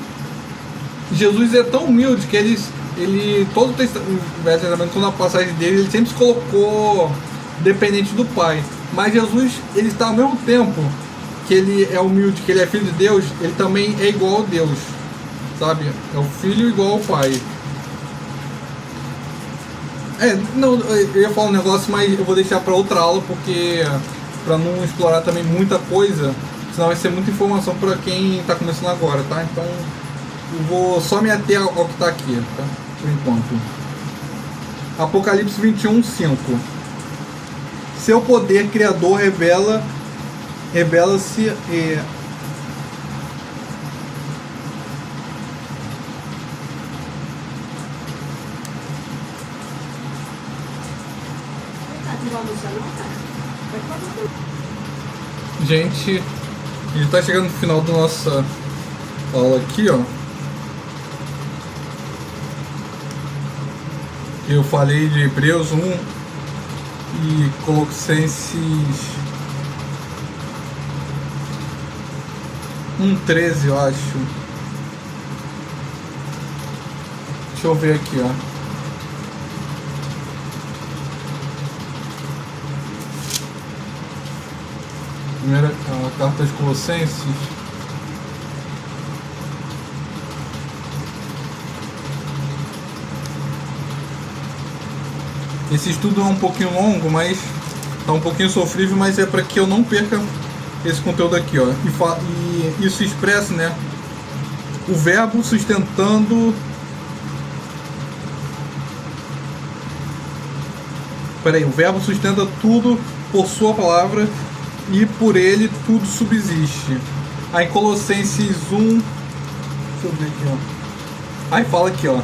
Jesus é tão humilde que ele todo o Velho Testamento, toda a passagem dele, ele sempre se colocou dependente do Pai. Mas Jesus, ele está ao mesmo tempo que ele é humilde, que ele é filho de Deus, ele também é igual a Deus, sabe? É o Filho igual ao Pai. Não, eu ia falar um negócio, mas eu vou deixar para outra aula, porque para não explorar também muita coisa, senão vai ser muita informação para quem está começando agora, tá? Então eu vou só me ater ao que está aqui, tá? Por enquanto. Apocalipse 21, 5. Seu poder criador revela-se Gente, ele está chegando no final da nossa aula aqui, ó. Eu falei de Hebreus 1 e Colossenses 1,13, eu acho. Deixa eu ver aqui, ó. Primeira carta de Colossenses. Esse estudo é um pouquinho longo, mas tá um pouquinho sofrível, mas é para que eu não perca esse conteúdo aqui, ó. E isso expressa, né, o verbo sustentando. O verbo sustenta tudo por sua palavra e por ele tudo subsiste. Aí Colossenses 1, deixa eu ver aqui, ó. Aí fala aqui, ó,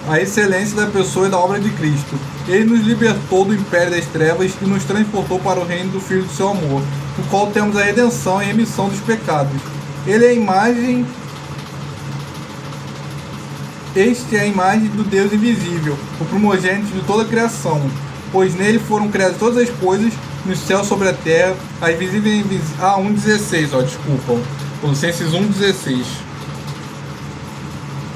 a excelência da pessoa e da obra de Cristo. Ele nos libertou do império das trevas e nos transportou para o reino do Filho do seu amor, no qual temos a redenção e remissão dos pecados. Ele é a imagem... Este é a imagem do Deus invisível, o primogênito de toda a criação, pois nele foram criadas todas as coisas, no céu, sobre a terra, as visíveis e invisíveis. 1,16, ó, desculpa. Colossenses 1,16.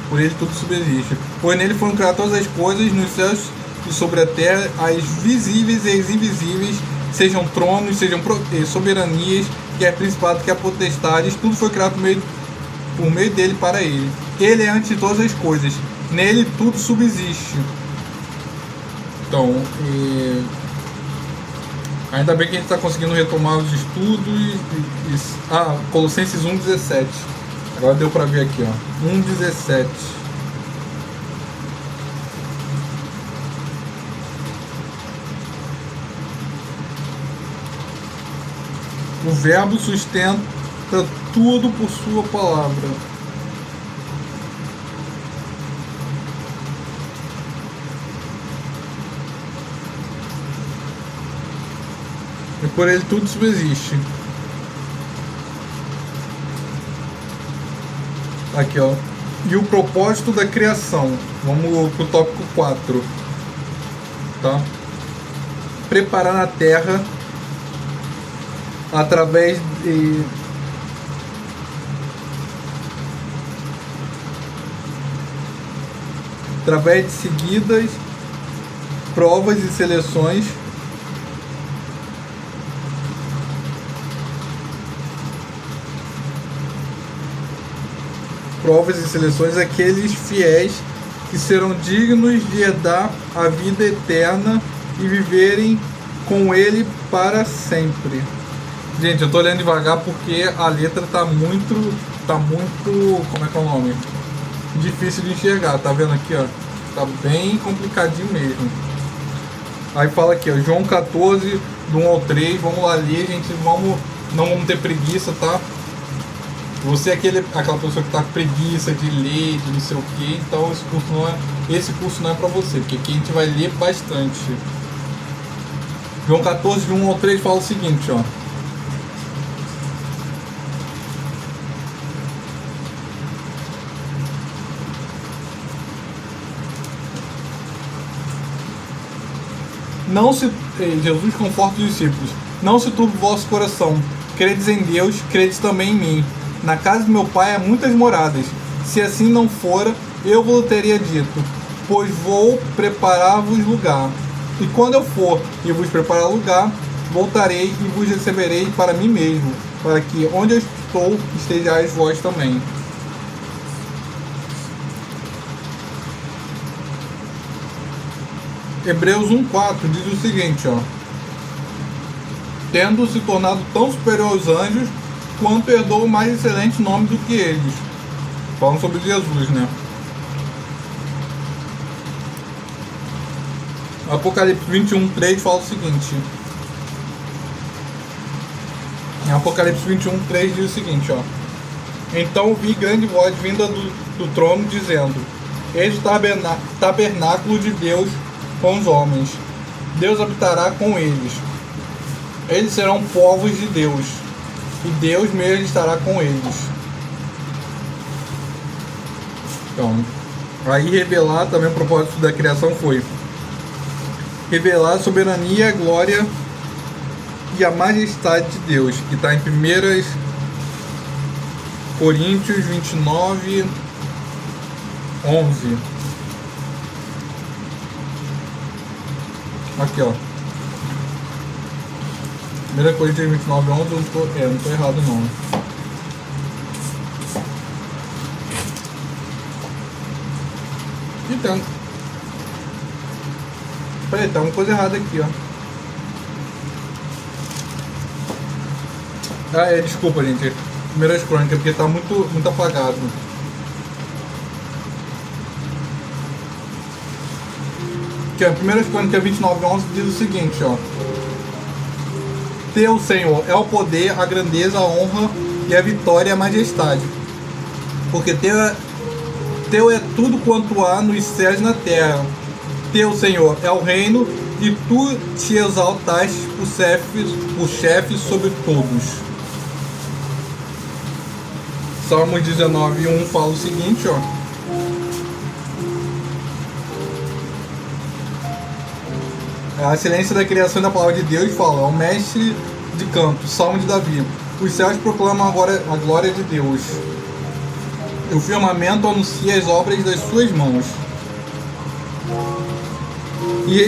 Por ele tudo subsiste. Pois nele foram criadas todas as coisas, nos céus e sobre a terra, as visíveis e as invisíveis, sejam tronos, sejam soberanias, quer principados, quer potestades, tudo foi criado por meio dele para ele. Ele é antes de todas as coisas, nele tudo subsiste. Então, ainda bem que a gente está conseguindo retomar os estudos. Colossenses 1,17. Agora deu para ver aqui, ó. 1,17. O verbo sustenta tudo por sua palavra. E por ele tudo subsiste. Aqui, ó. E o propósito da criação. Vamos pro tópico 4. Tá? Preparar a terra através de seguidas provas e seleções aqueles fiéis que serão dignos de herdar a vida eterna e viverem com ele para sempre. Gente, eu tô lendo devagar porque a letra tá muito, como é que é o nome? Difícil de enxergar, tá vendo aqui, ó? Tá bem complicadinho mesmo. Aí fala aqui, ó, João 14, do 1 ao 3, vamos lá ler, gente, não vamos ter preguiça, tá? Você é aquela pessoa que tá com preguiça de ler, de não sei o que, então esse curso não é pra você, porque aqui a gente vai ler bastante. João 14, de 1 ao 3 fala o seguinte, ó. Jesus conforta os discípulos. Não se turbe o vosso coração. Credes em Deus, credes também em mim. Na casa do meu pai há muitas moradas. Se assim não fora, eu vos teria dito, pois vou preparar-vos lugar. E quando eu for e vos preparar lugar, voltarei e vos receberei para mim mesmo, para que onde eu estou estejais vós também. Hebreus 1,4 diz o seguinte, ó. Tendo se tornado tão superior aos anjos, quanto herdou o mais excelente nome do que eles. Falam sobre Jesus, né? Apocalipse 21,3 fala o seguinte. Em Apocalipse 21,3 diz o seguinte, ó. Então vi grande voz vinda do trono, dizendo: Eis o tabernáculo de Deus com os homens. Deus habitará com eles. Eles serão povos de Deus, e Deus mesmo estará com eles. Então, aí revelar também o propósito da criação foi revelar a soberania, a glória e a majestade de Deus, que está em 1 Coríntios 29, 11. Aqui, ó. 1 Coríntios 29, 11, eu não tô errado não. Então. Peraí, tá uma coisa errada aqui, ó. Desculpa, gente. Primeiras Crônicas, porque tá muito apagado. Que a 1 Crônicas 29, 11 diz o seguinte, ó. Teu, Senhor, é o poder, a grandeza, a honra e a vitória e a majestade. Porque teu é tudo quanto há nos céus e na terra. Teu, Senhor, é o reino, e tu te exaltaste por chefe sobre todos. Salmos 19:1 fala o seguinte, ó. A excelência da criação e da palavra de Deus fala, é o mestre de canto, Salmo de Davi. Os céus proclamam agora a glória de Deus. O firmamento anuncia as obras das suas mãos. E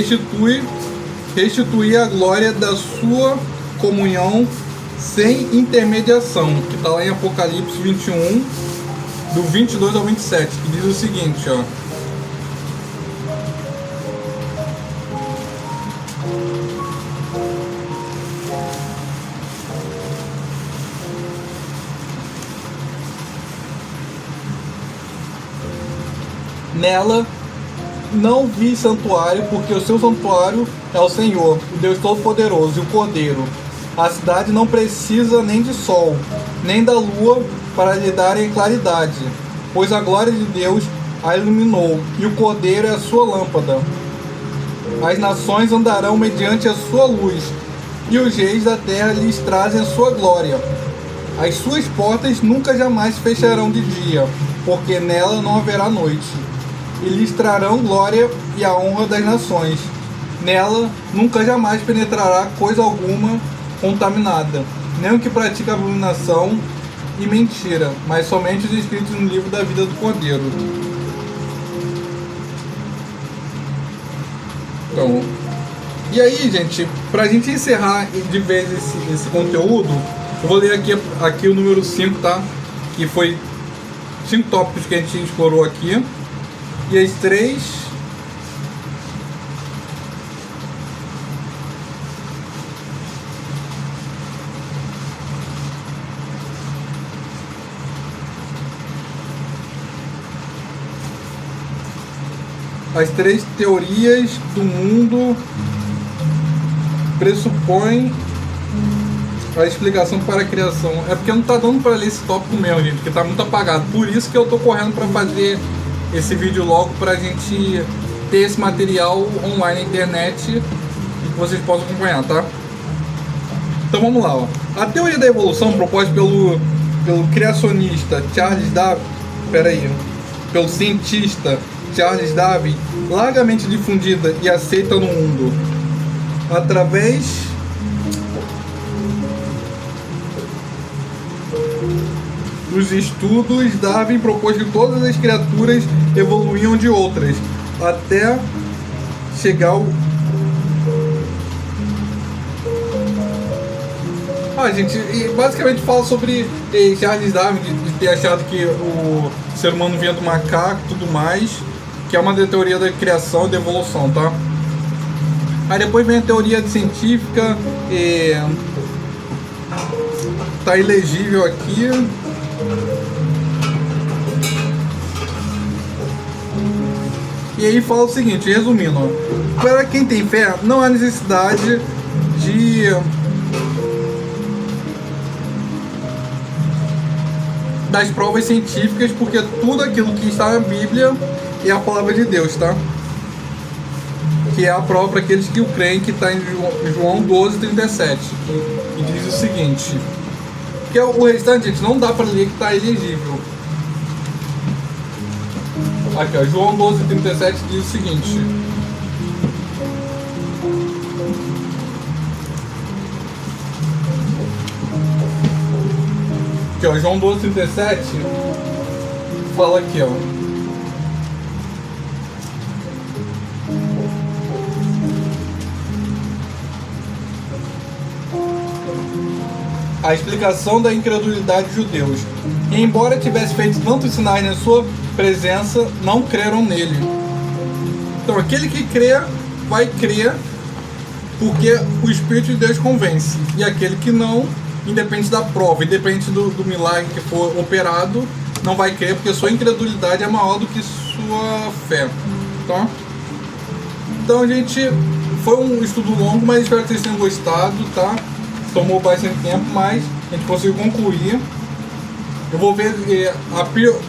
restitui a glória da sua comunhão sem intermediação, que está lá em Apocalipse 21, do 22 ao 27, que diz o seguinte, ó. Nela não vi santuário, porque o seu santuário é o Senhor, o Deus Todo-Poderoso e o Cordeiro. A cidade não precisa nem de sol, nem da lua para lhe darem claridade, pois a glória de Deus a iluminou, e o Cordeiro é a sua lâmpada. As nações andarão mediante a sua luz, e os reis da terra lhes trazem a sua glória. As suas portas nunca jamais se fecharão de dia, porque nela não haverá noite. E lhes trarão glória e a honra das nações. Nela nunca jamais penetrará coisa alguma contaminada, nem o que pratica abominação e mentira, mas somente os escritos no livro da vida do Cordeiro. Então, e aí, gente, pra gente encerrar de vez esse conteúdo, eu vou ler aqui o número 5, tá? Que foi 5 tópicos que a gente explorou aqui. E as 3 teorias do mundo pressupõem a explicação para a criação. É porque não tá dando para ler esse tópico mesmo, gente, porque tá muito apagado. Por isso que eu tô correndo para fazer esse vídeo logo, pra gente ter esse material online na internet e que vocês possam acompanhar, tá? Então vamos lá, ó. A teoria da evolução proposta pelo criacionista Charles Darwin, pelo cientista Charles Darwin, largamente difundida e aceita no mundo através dos estudos. Darwin propôs que todas as criaturas evoluíam de outras, até chegar ao... gente, basicamente fala sobre Charles Darwin, de ter achado que o ser humano vinha do macaco e tudo mais, que é uma teoria da criação e da evolução, tá? Aí depois vem a teoria científica, tá ilegível aqui. E aí fala o seguinte, resumindo, ó, para quem tem fé, não há necessidade das provas científicas, porque tudo aquilo que está na Bíblia é a palavra de Deus, tá? Que é a prova para aqueles que o creem, que está em João 12:37, que diz o seguinte, que o restante, gente, não dá para ler, que está ilegível. Aqui, ó, João 12:37 diz o seguinte: aqui, ó, João 12:37 fala aqui, ó. A explicação da incredulidade dos judeus. E embora tivesse feito tantos sinais na sua presença, não creram nele. Então aquele que crê, vai crer porque o Espírito de Deus convence. E aquele que não, independente da prova, independente do milagre que for operado, não vai crer porque sua incredulidade é maior do que sua fé. Tá? Então, gente, foi um estudo longo, mas espero que vocês tenham gostado, tá? Tomou bastante tempo, mas a gente conseguiu concluir. Eu vou ver a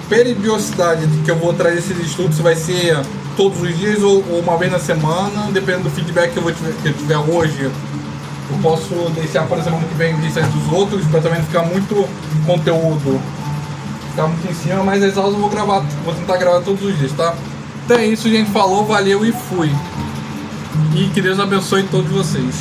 periodicidade que eu vou trazer esses estudos, se vai ser todos os dias ou uma vez na semana, dependendo do feedback que eu tiver hoje. Eu posso deixar para a semana que vem listas dos outros, para também não ficar muito conteúdo, ficar muito em cima, mas as aulas eu vou tentar gravar todos os dias, tá? Então é isso, gente. Falou, valeu e fui. E que Deus abençoe todos vocês.